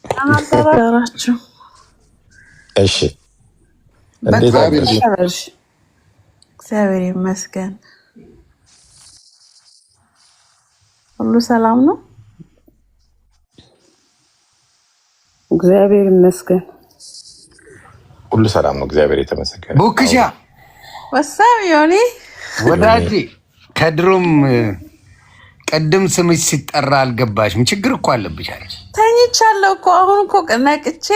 አማራችሁ እሺ፣ እንዴት አደርሽ? እግዚአብሔር ይመስገን ሁሉ ሰላም ነው። እግዚአብሔር ይመስገን ሁሉ ሰላም ነው። እግዚአብሔር የተመሰገነ። ቡክሻ ወሳብ ዮኒ ወዳጄ ከድሮም ቀደም ስምሽ ሲጠራ አልገባሽም። ችግር እኮ አለብሽ አለች። ተኝቻለሁ እኮ አሁን እኮ ነቅቼ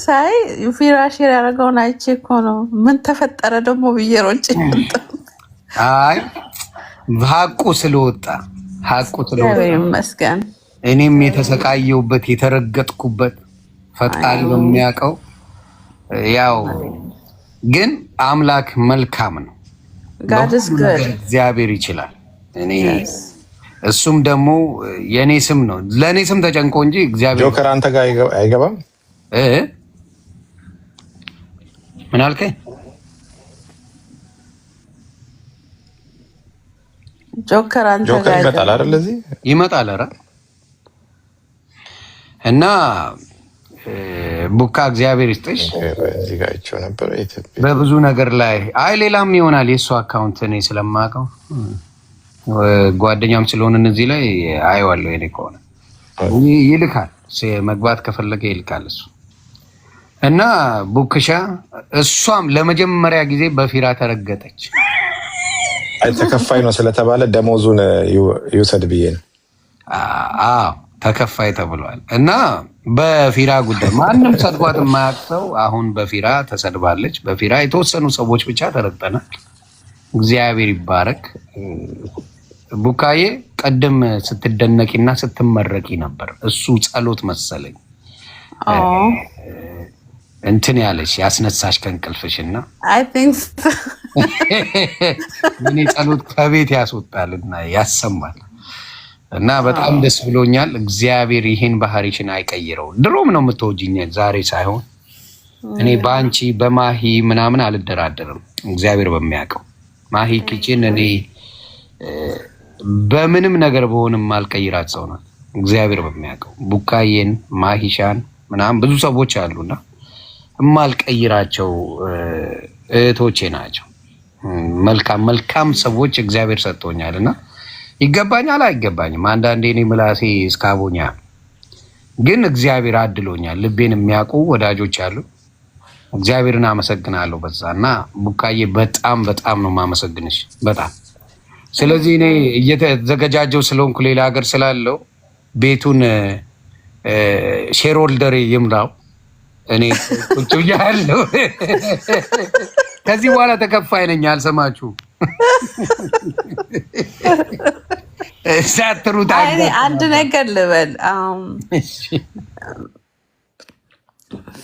ሳይ ፊራ ሼር ያደረገውን አይቼ እኮ ነው ምን ተፈጠረ ደግሞ ብዬ ሮጬ። አይ ሀቁ ስለወጣ ይመስገን። እኔም የተሰቃየሁበት የተረገጥኩበት ፈጣሪ በሚያውቀው ያው ግን አምላክ መልካም ነው። እግዚአብሔር ይችላል። እኔ እሱም ደግሞ የኔ ስም ነው ለኔ ስም ተጨንቆ እንጂ እግዚአብሔር ጆከር አንተ ጋር አይገባም። ምን አልከኝ? ጆከር አንተ ጋር ይመጣል አይደል? እዚህ ይመጣል። ኧረ እና ቡካ እግዚአብሔር ይስጥሽ። እዚህ ጋር አይቼው ነበር ኢትዮጵያ በብዙ ነገር ላይ አይ ሌላም ይሆናል የእሱ አካውንት እኔ ስለማውቀው ጓደኛም ስለሆነ እዚህ ላይ አየዋለሁ። የኔ ከሆነ ይልካል፣ መግባት ከፈለገ ይልካል እሱ። እና ቡክሻ እሷም ለመጀመሪያ ጊዜ በፊራ ተረገጠች። ተከፋይ ነው ስለተባለ ደሞዙን ይውሰድ ብዬ ነው። አዎ ተከፋይ ተብሏል። እና በፊራ ጉዳይ ማንም ሰድቧት የማያውቅ ሰው አሁን በፊራ ተሰድባለች። በፊራ የተወሰኑ ሰዎች ብቻ ተረግጠናል። እግዚአብሔር ይባረክ። ቡካዬ ቀደም ስትደነቂና ስትመረቂ ነበር። እሱ ጸሎት መሰለኝ። እንትን ያለሽ ያስነሳሽ ከእንቅልፍሽና አይ ቲንክ ምን ጸሎት ከቤት ያስወጣልና ያሰማል። እና በጣም ደስ ብሎኛል። እግዚአብሔር ይሄን ባህሪሽን አይቀይረው። ድሮም ነው የምትወጂኝ፣ ዛሬ ሳይሆን እኔ በአንቺ በማሂ ምናምን አልደራደርም። እግዚአብሔር በሚያውቀው ማሂ ኪችን እኔ በምንም ነገር በሆንም ማልቀይራት ሰው ናት። እግዚአብሔር በሚያውቀው ቡካዬን ማሂሻን ምናምን ብዙ ሰዎች አሉና ማልቀይራቸው እህቶቼ ናቸው። መልካም መልካም ሰዎች እግዚአብሔር ሰጥቶኛልና ይገባኛል አይገባኝም። አንዳንዴ እኔ ምላሴ እስካቦኛል፣ ግን እግዚአብሔር አድሎኛል። ልቤን የሚያውቁ ወዳጆች አሉ። እግዚአብሔርን አመሰግናለሁ በዛና ቡካዬ በጣም በጣም ነው የማመሰግንሽ በጣም። ስለዚህ እኔ እየተዘገጃጀው ስለሆንኩ ሌላ ሀገር ስላለው ቤቱን ሼር ሆልደሬ ይምራው። እኔ ቁጭ ብያለሁ። ከዚህ በኋላ ተከፋይ ነኝ። አልሰማችሁ ሳትሩት አንድ ነገር ልበል።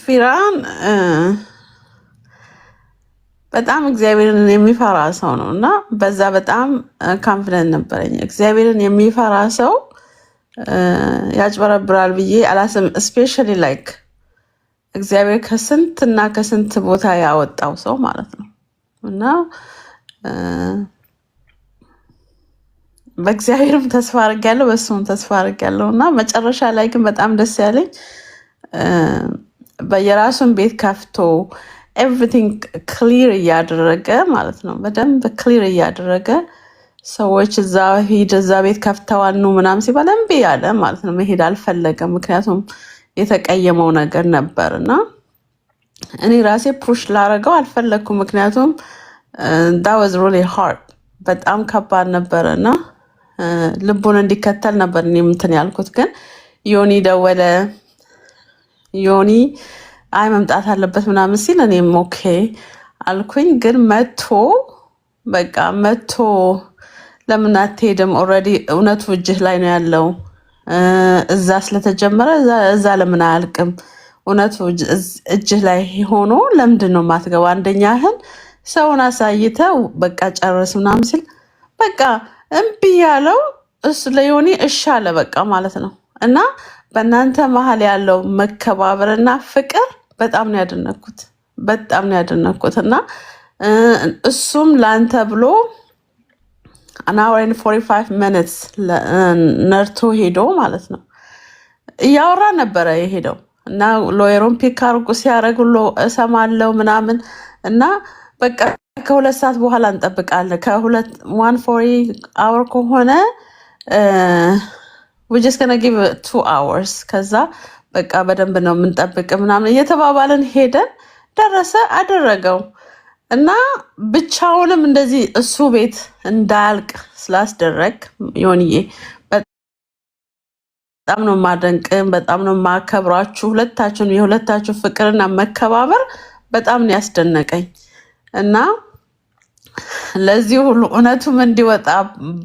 ፊራን በጣም እግዚአብሔርን የሚፈራ ሰው ነው እና በዛ በጣም ካንፊደንት ነበረኝ። እግዚአብሔርን የሚፈራ ሰው ያጭበረብራል ብዬ አላስብም። እስፔሻሊ ላይክ እግዚአብሔር ከስንት እና ከስንት ቦታ ያወጣው ሰው ማለት ነው እና በእግዚአብሔርም ተስፋ አድርጌያለሁ፣ በሱም ተስፋ አድርጌያለሁ እና መጨረሻ ላይ ግን በጣም ደስ ያለኝ በየራሱን ቤት ከፍቶ ኤቭሪቲንግ ክሊር እያደረገ ማለት ነው። በደንብ ክሊር እያደረገ ሰዎች እዛ ሂድ እዛ ቤት ከፍተዋል ነው ምናምን ሲባል እምቢ ያለ ማለት ነው። መሄድ አልፈለገም፣ ምክንያቱም የተቀየመው ነገር ነበር እና እኔ ራሴ ፑሽ ላረገው አልፈለግኩም፣ ምክንያቱም that was really hard በጣም ከባድ ነበረ እና ልቡን እንዲከተል ነበር እኔ እንትን ያልኩት። ግን ዮኒ ደወለ። ዮኒ አይ መምጣት አለበት ምናምን ሲል እኔም ኦኬ አልኩኝ። ግን በቃ መቶ ለምን አትሄድም? ኦልሬዲ እውነቱ እጅህ ላይ ነው ያለው። እዛ ስለተጀመረ እዛ ለምን አያልቅም? እውነቱ እጅህ ላይ ሆኖ ለምንድን ነው የማትገባ? አንደኛህን ሰውን አሳይተው በቃ ጨርስ ምናምን ሲል በቃ እምቢ ያለው እሱ ለዮኒ እሺ አለ በቃ ማለት ነው። እና በእናንተ መሀል ያለው መከባበርና ፍቅር በጣም ነው ያደነኩት፣ በጣም ነው ያደነኩት። እና እሱም ለአንተ ብሎ an hour and 45 minutes ነርቶ ሄዶ ማለት ነው እያወራ ነበረ የሄደው እና ሎየሩን ፒክ አድርጎ ሲያደርጉ እሰማለው ምናምን እና በቃ ከ2 ሰዓት በኋላ እንጠብቃለን። ከ140 hour ከሆነ we just gonna give 2 hours ከዛ በቃ በደንብ ነው የምንጠብቅ ምናምን እየተባባልን ሄደን ደረሰ አደረገው እና ብቻውንም እንደዚህ እሱ ቤት እንዳያልቅ ስላስደረግ ዮኒዬ በጣም ነው ማደንቅ፣ በጣም ነው ማከብራችሁ። ሁለታችሁን የሁለታችሁ ፍቅርና መከባበር በጣም ነው ያስደነቀኝ እና ለዚህ ሁሉ እውነቱም እንዲወጣ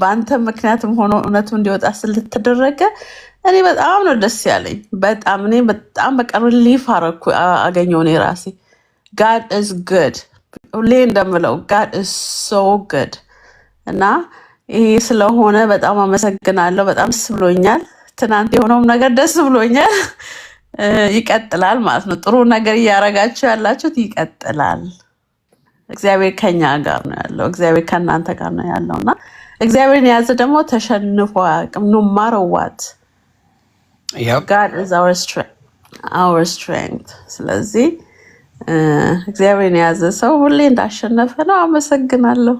በአንተ ምክንያትም ሆኖ እውነቱ እንዲወጣ ስለተደረገ እኔ በጣም ነው ደስ ያለኝ። እኔ በጣም በቃ ሪሊፍ አገኘሁ እኔ ራሴ። God is good ሁሌ እንደምለው God is so good እና ይሄ ስለሆነ በጣም አመሰግናለሁ። በጣም ደስ ብሎኛል። ትናንት የሆነውም ነገር ደስ ብሎኛል። ይቀጥላል ማለት ነው። ጥሩ ነገር እያደረጋችሁ ያላችሁት ይቀጥላል። እግዚአብሔር ከኛ ጋር ነው ያለው። እግዚአብሔር ከእናንተ ጋር ነው ያለው እና እግዚአብሔርን የያዘ ደግሞ ተሸንፎ አያውቅም። no matter what God is our strength። ስለዚህ እግዚአብሔርን የያዘ ሰው ሁሌ እንዳሸነፈ ነው። አመሰግናለሁ።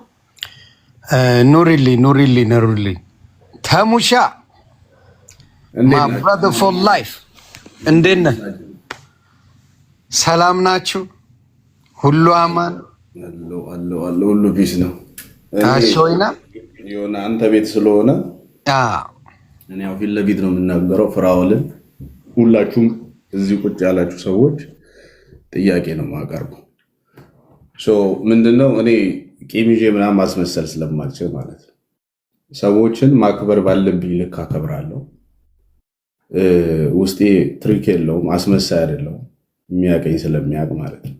ኑሪልኝ ተሙሻ my brother for life እንዴት ነህ? ሰላም ናችሁ? ሁሉ አማን አለው ሁሉ ቢስ ነው። አሾይና የሆነ አንተ ቤት ስለሆነ እኔ ያው ፊት ለፊት ነው የምናገረው። ፍራውልን ሁላችሁም እዚህ ቁጭ ያላችሁ ሰዎች ጥያቄ ነው የማቀርበው። ምንድነው እኔ ቂም ይዤ ምናምን ማስመሰል ስለማልችል ማለት ነው። ሰዎችን ማክበር ባለብኝ ልክ አከብራለሁ። ውስጤ ትሪክ የለውም፣ አስመሳይ አይደለሁም፣ የሚያቀኝ ስለሚያውቅ ማለት ነው።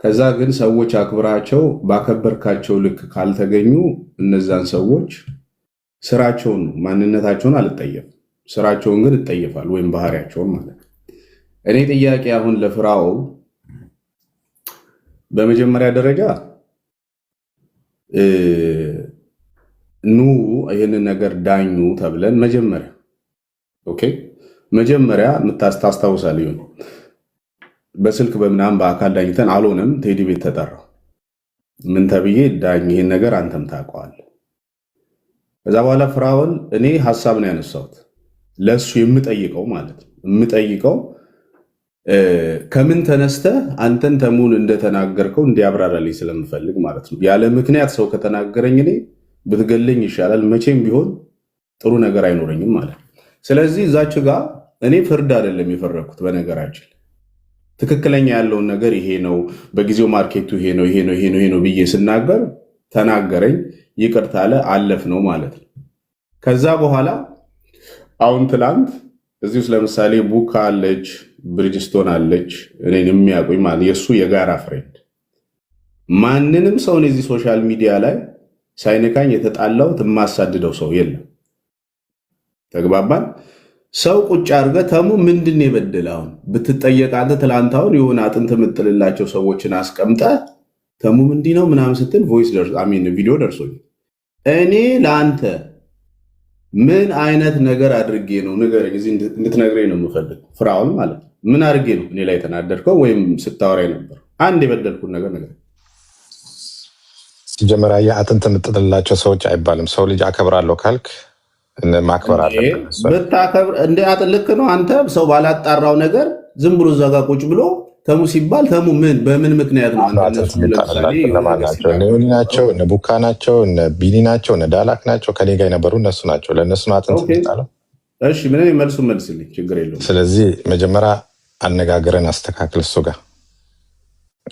ከዛ ግን ሰዎች አክብራቸው ባከበርካቸው ልክ ካልተገኙ እነዛን ሰዎች ስራቸውን ነው ማንነታቸውን አልጠየፍም፣ ስራቸውን ግን እጠየፋል፣ ወይም ባህሪያቸውን ማለት ነው። እኔ ጥያቄ አሁን ለፍራው በመጀመሪያ ደረጃ ኑ ይህንን ነገር ዳኙ ተብለን መጀመሪያ ታስታውሳለህ ይሁን በስልክ በምናምን በአካል ዳኝተን አልሆነም። ቴዲ ቤት ተጠራው። ምን ተብዬ ዳኝ ይህን ነገር አንተም ታውቀዋለህ። ከዛ በኋላ ፍራውል እኔ ሀሳብ ነው ያነሳሁት ለእሱ የምጠይቀው ማለት ነው የምጠይቀው ከምን ተነስተ አንተን ተሙን እንደተናገርከው እንዲያብራራልኝ ስለምፈልግ ማለት ነው። ያለ ምክንያት ሰው ከተናገረኝ እኔ ብትገለኝ ይሻላል፣ መቼም ቢሆን ጥሩ ነገር አይኖረኝም ማለት ነው። ስለዚህ እዛች ጋር እኔ ፍርድ አይደለም የፈረኩት። በነገራችን ትክክለኛ ያለውን ነገር ይሄ ነው፣ በጊዜው ማርኬቱ ይሄ ነው ብዬ ስናገር ተናገረኝ፣ ይቅርታ አለ፣ አለፍ ነው ማለት ነው። ከዛ በኋላ አሁን ትላንት እዚህ ውስጥ ለምሳሌ ቡካ አለች፣ ብሪጅስቶን አለች፣ እኔን የሚያውቁኝ ማለት የእሱ የጋራ ፍሬንድ ማንንም ሰውን የዚህ ሶሻል ሚዲያ ላይ ሳይነካኝ የተጣላሁት የማሳድደው ሰው የለም። ተግባባን። ሰው ቁጭ አድርገህ ተሙ ምንድን የበደለ አሁን ብትጠየቅ አንተ ትላንት አሁን የሆነ አጥንት የምጥልላቸው ሰዎችን አስቀምጠ ተሙ እንዲህ ነው ምናምን ስትል ቪዲዮ ደርሶኝ እኔ ለአንተ ምን አይነት ነገር አድርጌ ነው ንገረኝ፣ እዚህ እንድትነግረኝ ነው የምፈልግ። ፍራውን ማለት ነው ምን አድርጌ ነው እኔ ላይ ተናደድከው ወይም ስታወራ ነበር? አንድ የበደልኩን ነገር ነገር ሲጀመሪያ የአጥንት የምጥልላቸው ሰዎች አይባልም። ሰው ልጅ አከብራለሁ ካልክ ማክበር አለብህ። ብታከብር እንደ ልክ ነው። አንተ ሰው ባላጣራው ነገር ዝም ብሎ እዛ ጋ ቁጭ ብሎ ተሙ ሲባል ተሙ ምን በምን ምክንያት ነው? እነማን ናቸው? እነ ዮኒ ናቸው፣ እነ ቡካ ናቸው፣ እነ ቢኒ ናቸው፣ እነ ዳላክ ናቸው። ከኔ ጋር የነበሩ እነሱ ናቸው። ለእነሱ ነው አጥንት የሚጣለው። እሺ ምን መልሱ መልስልኝ፣ ችግር የለውም። ስለዚህ መጀመሪያ አነጋገርን አስተካክል። እሱ ጋር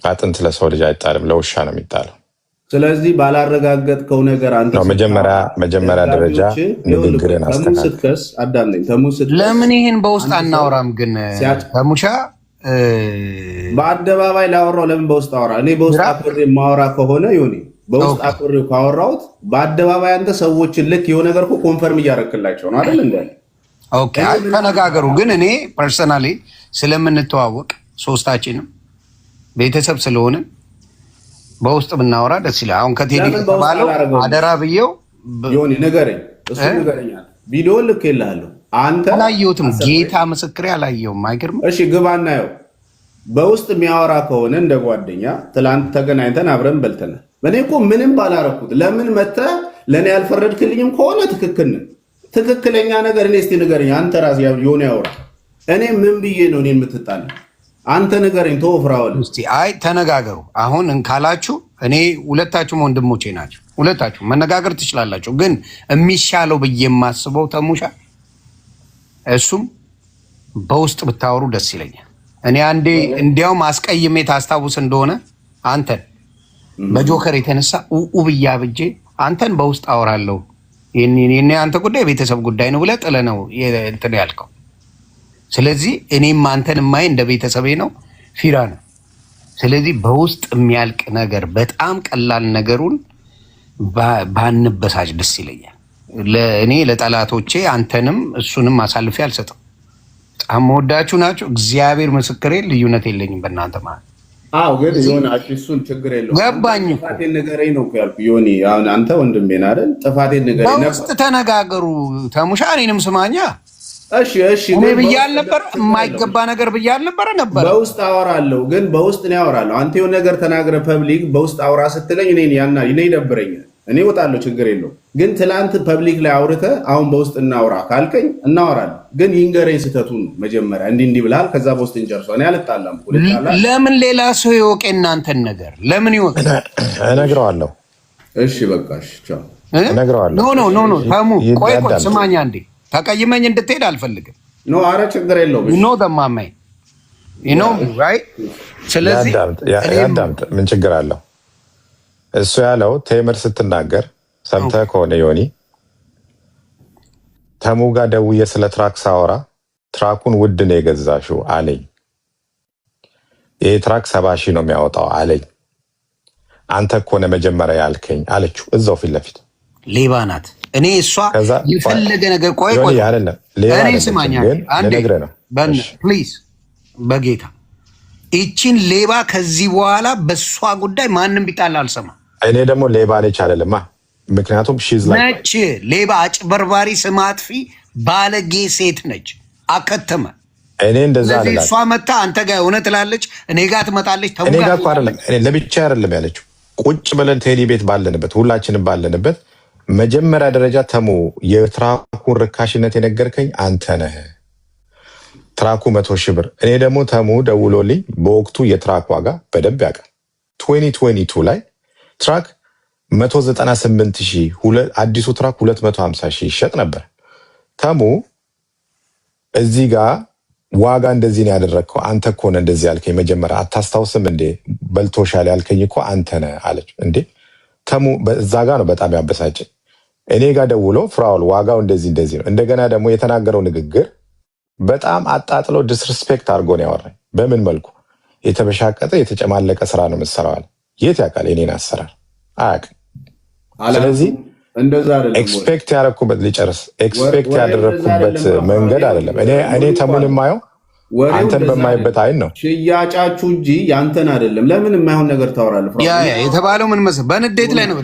አጥንት ለሰው ልጅ አይጣልም፣ ለውሻ ነው የሚጣለው። ስለዚህ ባላረጋገጥከው ነገር አንተ መጀመሪያ ደረጃ ንግግርን አስተካክል። ለምን ይህን በውስጥ አናወራም ግን ተሙሻ? በአደባባይ ላወራው ለምን በውስጥ አወራ? እኔ በውስጥ አፍሬ ማወራ ከሆነ ዮኒ በውስጥ አፍሬ ካወራሁት በአደባባይ አንተ ሰዎችን ልክ የሆነ ነገር ኮንፈርም እያረክላቸው ነው አይደል? እንደ ኦኬ ተነጋገሩ። ግን እኔ ፐርሰናሊ ስለምንተዋወቅ ሶስታችንም ቤተሰብ ስለሆነ በውስጥ ብናወራ ደስ ይላል። አሁን ከቴዲ ከተባለው አደራ ብዬው ዮኒ ንገረኝ፣ እሱ ንገረኛል። ቪዲዮ ልክ የለሃለሁ አንተ አላየሁትም። ጌታ ምስክሬ አላየሁም። አይገርም? እሺ ግባ እናየው። በውስጥ የሚያወራ ከሆነ እንደ ጓደኛ ትላንት ተገናኝተን አብረን በልተናል። እኔ እኮ ምንም ባላረኩት ለምን መተህ ለእኔ ያልፈረድክልኝም ከሆነ ትክክለኛ ነገር እኔ እስቲ ንገረኝ። አንተ ራስህ የሆነ ያወራ እኔ ምን ብዬ ነው እኔ የምትጣል? አንተ ንገረኝ። ተወፍራወል እስቲ አይ ተነጋገሩ። አሁን እንካላችሁ እኔ ሁለታችሁም ወንድሞቼ ናቸው። ሁለታችሁ መነጋገር ትችላላችሁ። ግን የሚሻለው ብዬ የማስበው ተሙሻ እሱም በውስጥ ብታወሩ ደስ ይለኛል። እኔ አንዴ እንዲያውም አስቀይሜ ታስታውስ እንደሆነ አንተን በጆከር የተነሳ ብዬ አብጄ አንተን በውስጥ አወራለሁ አንተ ጉዳይ የቤተሰብ ጉዳይ ነው ብለህ ጥለህ ነው እንትን ያልከው። ስለዚህ እኔም አንተን የማይ እንደ ቤተሰቤ ነው፣ ፊራ ነው። ስለዚህ በውስጥ የሚያልቅ ነገር በጣም ቀላል ነገሩን ባንበሳጭ ደስ ይለኛል። ለእኔ ለጠላቶቼ አንተንም እሱንም አሳልፌ አልሰጥም። በጣም መወዳችሁ ናቸው። እግዚአብሔር ምስክሬ፣ ልዩነት የለኝም በእናንተ ማለት። አዎ ግን ዮኒ እሱን ችግር የለውም። ገባኝ። ጥፋቴን ንገረኝ ነው ያልኩህ ዮኒ። አሁን አንተ ወንድሜ ነህ አይደል? ጥፋቴን ንገረኝ። በውስጥ ተነጋገሩ ተሙሻ፣ እኔንም ስማኛ። እሺ እኔ ብዬ አልነበረ የማይገባ ነገር ብዬ አልነበረ ነበር። በውስጥ አወራለሁ፣ ግን በውስጥ እኔ አወራለሁ። አንተ የሆነ ነገር ተናግረህ ፐብሊክ በውስጥ አውራ ስትለኝ እኔ ይደብረኛል። እኔ እወጣለሁ፣ ችግር የለውም። ግን ትላንት ፐብሊክ ላይ አውርተህ አሁን በውስጥ እናውራ ካልከኝ እናወራለን። ግን ይንገረኝ ስህተቱን መጀመሪያ እንዲህ ብለሃል፣ ከዛ በውስጥ እንጨርሰው። እኔ አልጣላም። ለምን ሌላ ሰው ይወቅ እናንተን ነገር ለምን ይወቅ? እነግረዋለሁ። እሺ በቃ እሺ፣ ቻው እነግረዋለሁ። ኖ ተሙ ቆይ ስማኛ እንዴ ተቀይመኝ እንድትሄድ አልፈልግም። ኖ አረ ችግር የለውም። ኖ ደማማኝ ራይት። ስለዚህ ያዳምጥ፣ ምን ችግር አለው? እሱ ያለው ቴምር ስትናገር ሰምተህ ከሆነ ዮኒ ተሙ ጋር ደውዬ ስለ ትራክ ሳወራ ትራኩን ውድ ነው የገዛሽው አለኝ። ይሄ ትራክ 70 ሺህ ነው የሚያወጣው አለኝ። አንተ እኮ ነህ መጀመሪያ ያልከኝ አለችው። እዛው ፊት ለፊት ሌባ ናት። እኔ እሷ የፈለገ ነገር ቆይ እኔ ስማኛ አንዴ ፕሊዝ በጌታ ይቺን ሌባ ከዚህ በኋላ በሷ ጉዳይ ማንም ቢጣላ አልሰማ። እኔ ደግሞ ሌባ ነች አይደለማ። ምክንያቱም ነች ሌባ፣ አጭበርባሪ፣ ስም አጥፊ፣ ባለጌ ሴት ነች። አከተመ። እኔ እንደዛ አለላት። እሷ መታ አንተ ጋር እውነት ትላለች፣ እኔ ጋር ትመጣለች። እኔ ጋር እኮ አይደለም እኔ ለብቻ አይደለም ያለችው። ቁጭ ብለን ቴዲ ቤት ባለንበት ሁላችንም ባለንበት መጀመሪያ ደረጃ ተሙ የትራኩን ርካሽነት የነገርከኝ አንተ ነህ። ትራኩ 100 ሺህ ብር። እኔ ደግሞ ተሙ ደውሎልኝ በወቅቱ የትራክ ዋጋ በደንብ ያውቃል። 2022 ላይ ትራክ 198 ሺህ፣ አዲሱ ትራክ 250 ሺህ ይሸጥ ነበር። ተሙ እዚህ ጋር ዋጋ እንደዚህ ነው ያደረግከው አንተ እኮ ነህ እንደዚህ ያልከኝ መጀመሪያ አታስታውስም እንዴ? በልቶሻል ያልከኝ እኮ አንተ ነህ አለች። እንዴ ተሙ እዛ ጋር ነው በጣም ያበሳጨኝ። እኔ ጋር ደውሎ ፍራውል ዋጋው እንደዚህ ነው። እንደገና ደግሞ የተናገረው ንግግር በጣም አጣጥሎ ዲስሪስፔክት አድርጎ ነው ያወራኝ። በምን መልኩ የተበሻቀጠ የተጨማለቀ ስራ ነው የምትሰራው አለ። የት ያውቃል የኔን አሰራር አያውቅም። ስለዚህ ኤክስፔክት ያደረኩበት ሊጨርስ ኤክስፔክት ያደረኩበት መንገድ አይደለም። እኔ ተሙን የማየው አንተን በማይበት አይን ነው። ሽያጫችሁ እንጂ ያንተን አይደለም። ለምን የማይሆን ነገር ታወራለህ? የተባለው ምን መሰለህ፣ በንዴት ላይ ነው።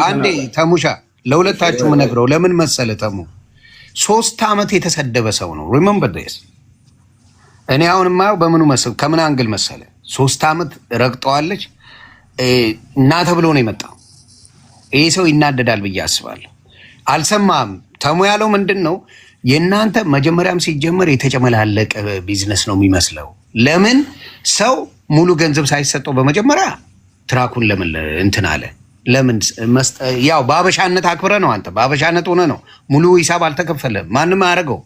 አንዴ ተሙሻ ለሁለታችሁ የምነግረው ለምን መሰለህ፣ ተሙ 3 ዓመት የተሰደበ ሰው ነው። ሪመምበር ዲስ። እኔ አሁን የማየው በምኑ መሰለህ፣ ከምን አንግል መሰለህ፣ 3 ዓመት ረግጠዋለች እና ተብሎ ነው የመጣው። ይህ ሰው ይናደዳል ብዬ አስባለሁ። አልሰማም። ተሙ ያለው ምንድን ነው? የእናንተ መጀመሪያም ሲጀመር የተጨመላለቀ ቢዝነስ ነው የሚመስለው። ለምን ሰው ሙሉ ገንዘብ ሳይሰጠው በመጀመሪያ ትራኩን ለምን እንትን አለ? ለምን ያው በአበሻነት አክብረ ነው። አንተ በአበሻነት ሆነ ነው ሙሉ ሂሳብ አልተከፈለም። ማንም አያደርገው፣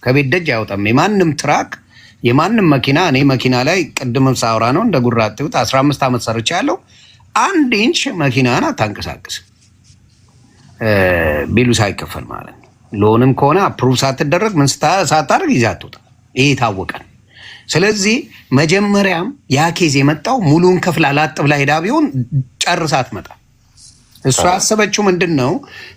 ከቤት ደጅ አያወጣም። የማንም ትራክ የማንም መኪና እኔ መኪና ላይ ቅድምም ሳውራ ነው እንደ ጉራቴው 15 ዓመት ሰርቻ ያለው 1 ኢንች መኪናን አታንቀሳቅስም ቢሉ ሳይከፈል ማለት ነው። ሎንም ከሆነ አፕሩቭ ሳትደረግ ምን ሳታደርግ ይዘህ አትወጣም። ይሄ የታወቀ ነው። ስለዚህ መጀመሪያም ያ ኬዝ የመጣው ሙሉን ከፍላ ላጥ ብላ ሄዳ ቢሆን ጨርሳ አትመጣም። እሷ ያሰበችው ምንድን ነው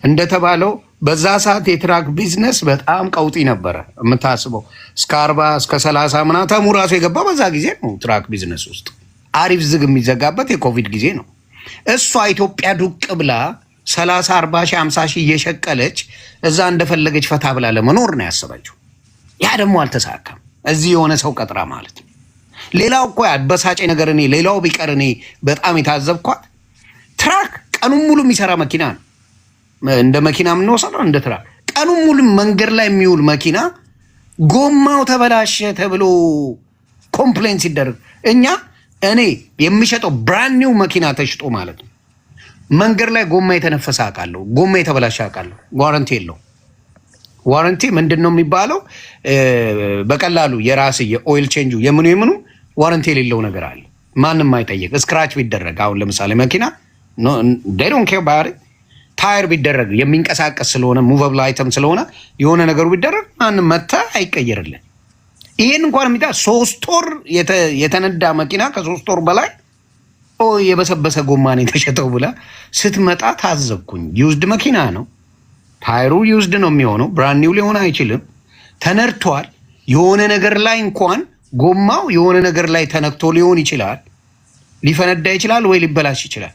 እንደተባለው በዛ ሰዓት የትራክ ቢዝነስ በጣም ቀውጢ ነበረ። የምታስበው እስከ 40 እስከ 30 ምናምን ተሙ ራሱ የገባ በዛ ጊዜ ነው። ትራክ ቢዝነስ ውስጥ አሪፍ ዝግ የሚዘጋበት የኮቪድ ጊዜ ነው። እሷ ኢትዮጵያ ዱቅ ብላ 30 40 ሺህ 50 ሺህ እየሸቀለች እዛ እንደፈለገች ፈታ ብላ ለመኖር ነው ያሰበችው። ያ ደግሞ አልተሳካም። እዚህ የሆነ ሰው ቀጥራ ማለት ነው። ሌላው እኮ አበሳጨ ነገር እኔ ሌላው ቢቀር እኔ በጣም የታዘብኳት ትራክ ቀኑን ሙሉ የሚሰራ መኪና ነው። እንደ መኪና የምንወስደው እንደ ትራክ ቀኑን ሙሉ መንገድ ላይ የሚውል መኪና ጎማው ተበላሸ ተብሎ ኮምፕሌን ሲደረግ እኔ የሚሸጠው ብራንድ ኒው መኪና ተሽጦ ማለት ነው መንገድ ላይ ጎማ የተነፈሰ አውቃለሁ፣ ጎማ የተበላሸ አውቃለሁ። ዋረንቲ የለው። ዋረንቲ ምንድን ነው የሚባለው? በቀላሉ የራስ የኦይል ቼንጁ የምኑ ዋረንቲ የሌለው ነገር አለ። ማንም አይጠየቅ። ስክራች ቢደረግ አሁን ለምሳሌ መኪና ዶንት ኬር ባሪ ታየር ቢደረግ የሚንቀሳቀስ ስለሆነ ሙቨብል አይተም ስለሆነ የሆነ ነገሩ ቢደረግ ማንም መታ አይቀየርልን። ይሄን እንኳን የሚታ 3 ወር የተነዳ መኪና ከ3 ወር በላይ የበሰበሰ ጎማ ነው የተሸጠው ብላ ስትመጣ ታዘብኩኝ። ዩዝድ መኪና ነው፣ ታይሩ ዩዝድ ነው የሚሆነው፣ ብራንድ ኒው ሊሆን አይችልም። ተነድቷል። የሆነ ነገር ላይ እንኳን ጎማው የሆነ ነገር ላይ ተነክቶ ሊሆን ይችላል፣ ሊፈነዳ ይችላል ወይ ሊበላሽ ይችላል።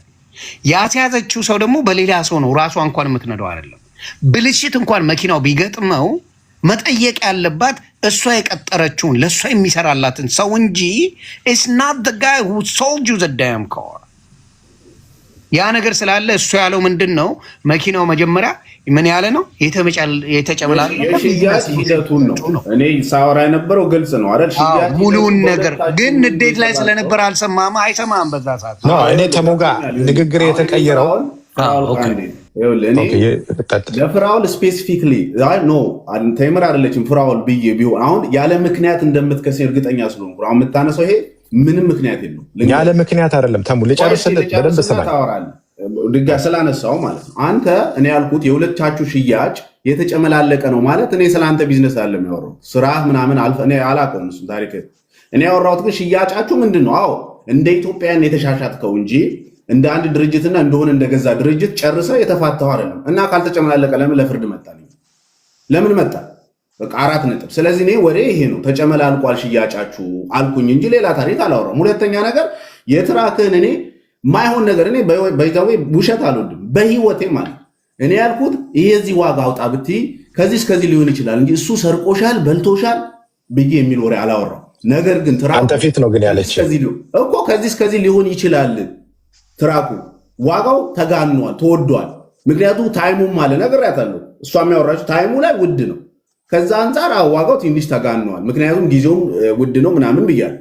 ያስያዘችው ሰው ደግሞ በሌላ ሰው ነው፣ ራሷ እንኳን የምትነዳው አይደለም። ብልሽት እንኳን መኪናው ቢገጥመው መጠየቅ ያለባት እሷ የቀጠረችውን ለእሷ የሚሰራላትን ሰው እንጂ it's not the guy who sold you the damn car። ያ ነገር ስላለ እሱ ያለው ምንድን ነው? መኪናው መጀመሪያ ምን ያለ ነው የተጨመላለቀ ሂደቱን ነው። እኔ ሳወራ የነበረው ግልጽ ነው አይደል? ሙሉውን ነገር ግን ንዴት ላይ ስለነበር አልሰማማ አይሰማም በዛ ሰዓት ነው። እኔ ተሙ ጋር ንግግር የተቀየረው ለፍራውል ስፔሲፊክሊ ኖ ቴምር አይደለችም ፍራውል ብዬ ቢሆን አሁን ያለ ምክንያት እንደምትከስ እርግጠኛ ስለሆንኩ አሁን የምታነሳው ይሄ ምንም ምክንያት የለው። ያለ ምክንያት አይደለም። ተሙ ልጨርስልህ በደንብ ስማኝ። ድጋ ስላነሳው ማለት ነው። አንተ እኔ ያልኩት የሁለታችሁ ሽያጭ የተጨመላለቀ ነው ማለት እኔ ስለአንተ ቢዝነስ አለ የሚያወራው ስራህ ምናምን እኔ አላውቀውም እሱን ታሪክ። እኔ ያወራሁት ግን ሽያጫችሁ ምንድን ነው? አዎ እንደ ኢትዮጵያን የተሻሻትከው እንጂ እንደ አንድ ድርጅትና እንደሆነ እንደገዛ ድርጅት ጨርሰ የተፋተው አይደለም። እና ካልተጨመላለቀ ለምን ለፍርድ መጣ? ለምን መጣ? በቃ 4 ነጥብ። ስለዚህ እኔ ወሬ ይሄ ነው፣ ተጨመላልቋል ሽያጫችሁ አልኩኝ እንጂ ሌላ ታሪክ አላወራም። ሁለተኛ ነገር የትራክህን እኔ ማይሆን ነገር እኔ በይታዌ ውሸት አልወድም በህይወቴ ማለት እኔ ያልኩት ይሄ እዚህ ዋጋ አውጣ ብትይ ከዚህ እስከዚህ ሊሆን ይችላል እንጂ እሱ ሰርቆሻል በልቶሻል ብዬ የሚል ወሬ አላወራም። ነገር ግን ትራኩ አንተ ፊት ነው ግን ያለች እኮ ከዚህ እስከዚህ ሊሆን ይችላል። ትራኩ ዋጋው ተጋኗል፣ ተወዷል። ምክንያቱም ታይሙም አለ ነግሬያታለሁ። እሷ የሚያወራችው ታይሙ ላይ ውድ ነው። ከዛ አንጻር ዋጋው ትንሽ ተጋኗል፣ ምክንያቱም ጊዜውም ውድ ነው ምናምን ብያለሁ።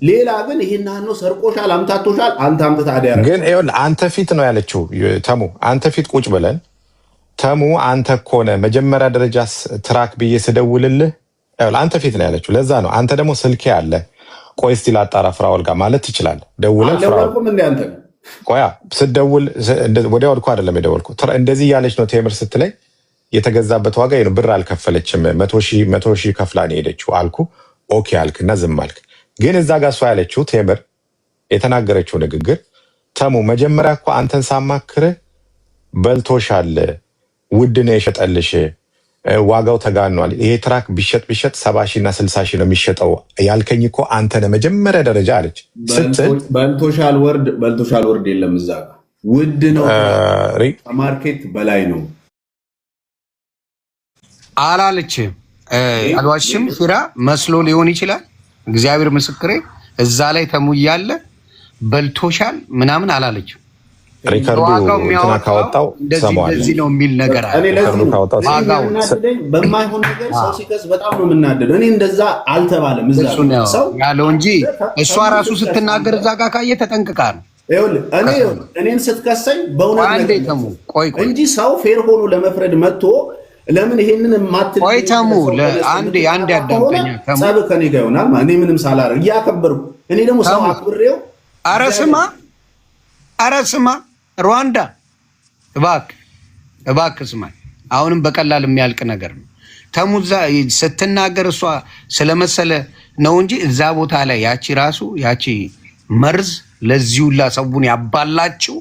ሌላ ግን ይሄን ነው ሰርቆሻል፣ አምታቶሻል። አንተ አምጥታ አዲያ ግን ይኸውልህ አንተ ፊት ነው ያለችው ተሙ። አንተ ፊት ቁጭ ብለን ተሙ አንተ እኮ ነህ መጀመሪያ ደረጃ ትራክ ብዬ ስደውልልህ አንተ ፊት ነው ያለችው። ለዛ ነው አንተ ደግሞ ስልኬ አለ ቆይ እስቲ ላጣራ ፍራኦል ጋር ማለት ትችላለህ። ደውለህ ፍራኦል ቆያ ስትደውል ወዲያው እኮ አይደለም የደወልኩት እንደዚህ እያለች ነው ቴምር ስትለኝ የተገዛበት ዋጋ ነው ብር አልከፈለችም 100 ሺህ ከፍላ ነው የሄደችው አልኩ። ኦኬ አልክና ዝም አልክ። ግን እዛ ጋር እሷ ያለችው ቴምር የተናገረችው ንግግር ተሙ መጀመሪያ እኮ አንተን ሳማክርህ በልቶሻል፣ ውድ ነው የሸጠልሽ፣ ዋጋው ተጋኗል፣ ይሄ ትራክ ቢሸጥ 70 ሺህ እና 60 ሺህ ነው የሚሸጠው ያልከኝ እኮ አንተ ነህ መጀመሪያ ደረጃ አለች ስትል በልቶሻል ወርድ የለም እዛ ጋር ውድ ነው ከማርኬት በላይ ነው አላለችም። አልዋሽም። ፊራ መስሎ ሊሆን ይችላል። እግዚአብሔር ምስክሬ እዛ ላይ ተሙ እያለ በልቶሻል ምናምን አላለችም። ሪካርዶ እንትና ካወጣው እንደዚህ ነው የሚል ነገር አለ። በማይሆን ነገር ሰው ሲከስ በጣም ነው የምናደደው። እኔ እንደዛ አልተባለም እዛ ሰው ያለው እንጂ እሷ ራሱ ስትናገር እዛ ጋር ካየ ተጠንቅቃ ነው። እኔን ስትከሰኝ በእውነት እንጂ ሰው ፌር ሆኖ ለመፍረድ መጥቶ ለምን ይሄንን ማትል ወይ ተሙ አንድ ያዳምጠኛ ተሙ ጸብ ከኔ ጋር ይሆናል ማለት እኔ ምንም ሳላረግ እያከበርኩ እኔ ደግሞ ሰው አክብሬው ኧረ ስማ ሩዋንዳ እባክህ ስማ። አሁንም በቀላል የሚያልቅ ነገር ነው። ተሙ ስትናገር እሷ ስለመሰለ ነው እንጂ እዛ ቦታ ላይ ያቺ መርዝ ለዚህ ሁላ ሰውን ያባላችው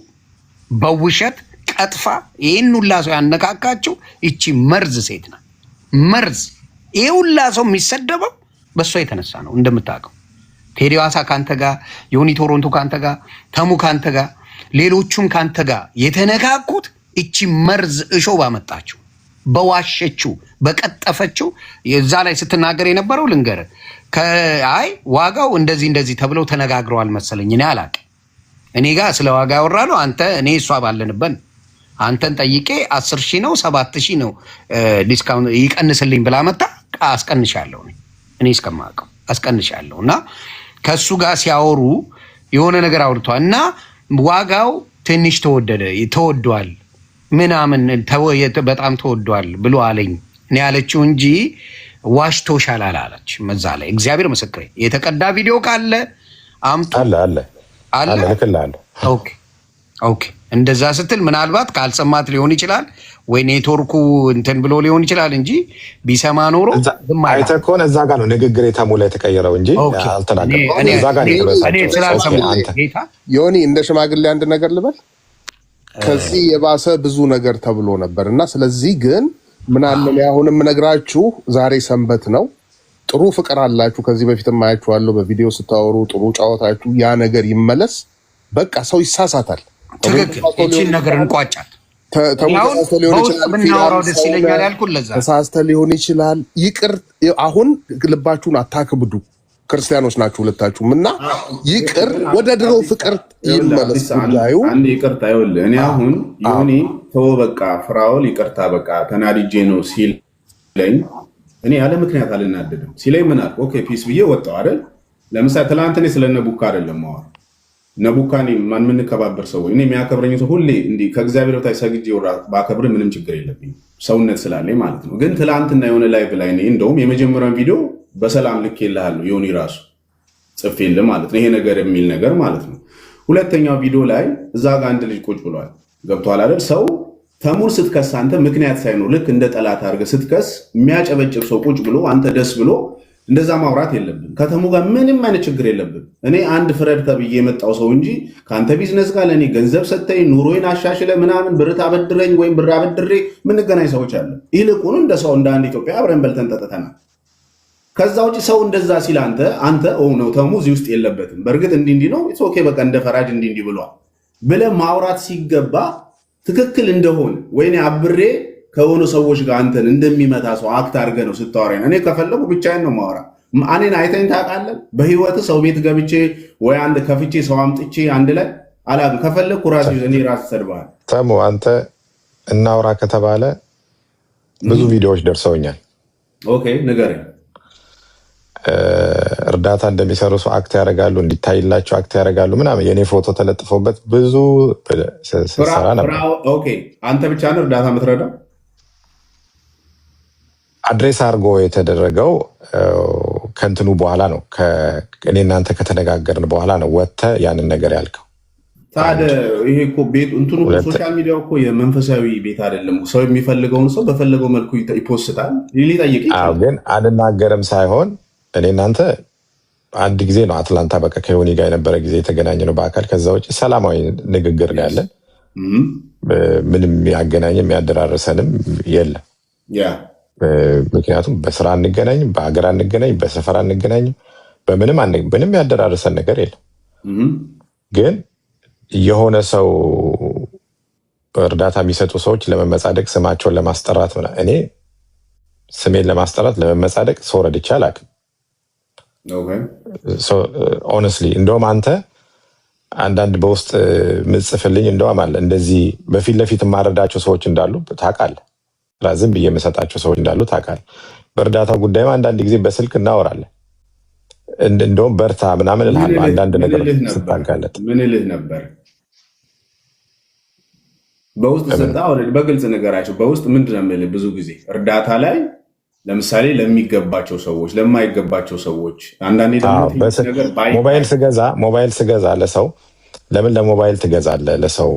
በውሸት ቀጥፋ ይህን ሁላ ሰው ያነካካችው ይቺ መርዝ ሴት ናት። መርዝ ይህ ሁላ ሰው የሚሰደበው በእሷ የተነሳ ነው። እንደምታውቀው ቴዲ ዋሳ ካንተ ጋር፣ ዮኒ ቶሮንቶ ካንተ ጋር፣ ተሙ ካንተ ጋር፣ ሌሎቹም ካንተ ጋር የተነካኩት ይቺ መርዝ እሾ ባመጣችው በዋሸችው በቀጠፈችው የዛ ላይ ስትናገር የነበረው ልንገርህ። አይ ዋጋው እንደዚህ ተብለው ተነጋግረዋል መሰለኝ። እኔ አላውቅም። እኔ ጋር ስለ ዋጋ ያወራ ነው እኔ እሷ ባለንበት አንተን ጠይቄ 10 ሺህ ነው 7 ሺህ ነው ዲስካውንት ይቀንስልኝ ብላ መጣ። አስቀንሻለሁ እኔ እስከማውቀው አስቀንሻለሁ። እና ከሱ ጋር ሲያወሩ የሆነ ነገር አውርቷል እና ዋጋው ትንሽ ተወዷል ምናምን በጣም ተወዷል ብሎ አለኝ እኔ ያለችው እንጂ ዋሽቶሻል አላለች። መዛ ላይ እግዚአብሔር ምስክሬ የተቀዳ ቪዲዮ ካለ አምጡ አለ ልክልሃለሁ። ኦኬ እንደዛ ስትል ምናልባት ካልሰማት ሊሆን ይችላል ወይ ኔትወርኩ እንትን ብሎ ሊሆን ይችላል እንጂ ቢሰማ ኖሮ አይተህ ከሆነ እዛ ጋር ነው ንግግር የተሙ ላይ የተቀየረው እንጂ አልተናገርኩም። እዛ ጋር ነው የተበሳጨው። ዮኒ እንደ ሽማግሌ አንድ ነገር ልበል። ከዚህ የባሰ ብዙ ነገር ተብሎ ነበር እና ስለዚህ ግን ምን አለ አሁን የምነግራችሁ ዛሬ ሰንበት ነው። ጥሩ ፍቅር አላችሁ። ከዚህ በፊትም አያችኋለሁ በቪዲዮ ስታወሩ ጥሩ ጨዋታችሁ ያ ነገር ይመለስ። በቃ ሰው ይሳሳታል። ትክክል። እቺን ነገር እንቋጫት። ተሳስተ ሊሆን ይችላል። ይቅር። አሁን ልባችሁን አታክብዱ። ክርስቲያኖች ናችሁ ሁለታችሁም እና ይቅር፣ ወደ ድሮ ፍቅር ይመለስ ጉዳዩ። አንድ ይቅርታ ይኸውልህ፣ እኔ አሁን ዮኒ ተወው በቃ ፍራኦል ይቅርታ በቃ ተናድጄ ነው ሲለኝ እኔ ያለ ምክንያት አልናደድም። ሲለኝ ምን አልኩ? ኦኬ ፒስ ብዬ ወጣሁ አይደል? ለምሳሌ ትናንት እኔ ስለ ነቡካ አይደለም ማወራ ነቡካ ማን የምንከባበር ሰው እኔ የሚያከብረኝ ሰው ሁሌ እንዲህ ከእግዚአብሔር በታች ሰግጄ ባከብር ምንም ችግር የለብኝም ሰውነት ስላለኝ ማለት ነው። ግን ትላንትና የሆነ ላይቭ ላይ እንደውም የመጀመሪያውን ቪዲዮ በሰላም ልኬልሃለሁ ዮኒ ራሱ ጽፌልህ ማለት ነው ይሄ ነገር የሚል ነገር ማለት ነው። ሁለተኛው ቪዲዮ ላይ እዛ ጋር አንድ ልጅ ቁጭ ብሏል። ገብቶሃል አይደል? ሰው ተሙን ስትከስ አንተ ምክንያት ሳይኖር ልክ እንደ ጠላት አድርገህ ስትከስ የሚያጨበጭብ ሰው ቁጭ ብሎ አንተ ደስ ብሎ እንደዛ ማውራት የለብን። ከተሙ ጋር ምንም አይነት ችግር የለብን። እኔ አንድ ፍረድ ተብዬ የመጣው ሰው እንጂ ከአንተ ቢዝነስ ጋር ለእኔ ገንዘብ ሰጥተኝ ኑሮዬን አሻሽለ ምናምን ብር ታበድረኝ ወይም ብር አበድሬ የምንገናኝ ሰዎች አለ። ይልቁኑ እንደ ሰው እንደ አንድ ኢትዮጵያ አብረን በልተን ጠጥተናል። ከዛ ውጭ ሰው እንደዛ ሲል አንተ ነው ተሙ እዚህ ውስጥ የለበትም። በእርግጥ እንዲህ ነው ኦኬ በቃ እንደ ፈራጅ እንዲህ ብሏል ብለህ ማውራት ሲገባ ትክክል እንደሆነ ወይኔ አብሬ ከሆኑ ሰዎች ጋር አንተን እንደሚመታ ሰው አክት አድርገህ ነው ስታወራኝ። እኔ ከፈለጉ ብቻዬን ነው ማወራ። እኔን አይተኝ ታውቃለህ? በህይወት ሰው ቤት ገብቼ ወይ አንድ ከፍቼ ሰው አምጥቼ አንድ ላይ አላውቅም። ከፈለግኩ ራሴ እኔ ራስ ሰድባል። ተሙ አንተ እናውራ ከተባለ ብዙ ቪዲዮዎች ደርሰውኛል። ኦኬ ንገረኝ። እርዳታ እንደሚሰሩ ሰው አክት ያደርጋሉ፣ እንዲታይላቸው አክት ያደርጋሉ ምናምን የኔ ፎቶ ተለጥፎበት ብዙ ስሰራ ነበር። ኦኬ አንተ ብቻ ነው እርዳታ የምትረዳው? አድሬስ አድርጎ የተደረገው ከእንትኑ በኋላ ነው። እኔ እናንተ ከተነጋገርን በኋላ ነው ወጥተህ ያንን ነገር ያልከው። ታዲያ ይሄ እኮ ቤት እንትኑ ሶሻል ሚዲያው እኮ የመንፈሳዊ ቤት አይደለም። ሰው የሚፈልገውን ሰው በፈለገው መልኩ ይፖስታል። ሊጠይቅ ግን አልናገርም ሳይሆን እኔ እናንተ አንድ ጊዜ ነው አትላንታ በቃ ከዮኒ ጋር የነበረ ጊዜ የተገናኘ ነው በአካል። ከዛ ውጭ ሰላማዊ ንግግር ነው ያለን። ምንም ያገናኝም ያደራረሰንም የለም። ምክንያቱም በስራ አንገናኝም፣ በሀገር አንገናኝም፣ በሰፈር አንገናኝም፣ ምንም ያደራረሰን ነገር የለም። ግን የሆነ ሰው እርዳታ የሚሰጡ ሰዎች ለመመጻደቅ ስማቸውን ለማስጠራት እኔ ስሜን ለማስጠራት ለመመጻደቅ ሰው ረድቼ አላውቅም። ኦነስትሊ እንደውም አንተ አንዳንድ በውስጥ ምጽፍልኝ እንደውም አለ እንደዚህ በፊት ለፊት የማረዳቸው ሰዎች እንዳሉ ታውቃለህ። ዝም ብዬ የምሰጣቸው ሰዎች እንዳሉ ታውቃለህ። በእርዳታ ጉዳይም አንዳንድ ጊዜ በስልክ እናወራለን። እንደውም በርታ ምናምን እልሃለሁ አንዳንድ ነገር ስታጋለጥ። ምን እልህ ነበር? በውስጥ ሰጣ በግልጽ ነገራቸው። በውስጥ ምንድን ነው የምልህ? ብዙ ጊዜ እርዳታ ላይ ለምሳሌ ለሚገባቸው ሰዎች፣ ለማይገባቸው ሰዎች አንዳንዴ ደግሞ ሞባይል ስገዛ ለሰው ለምን ለሞባይል ትገዛለህ? ለሰው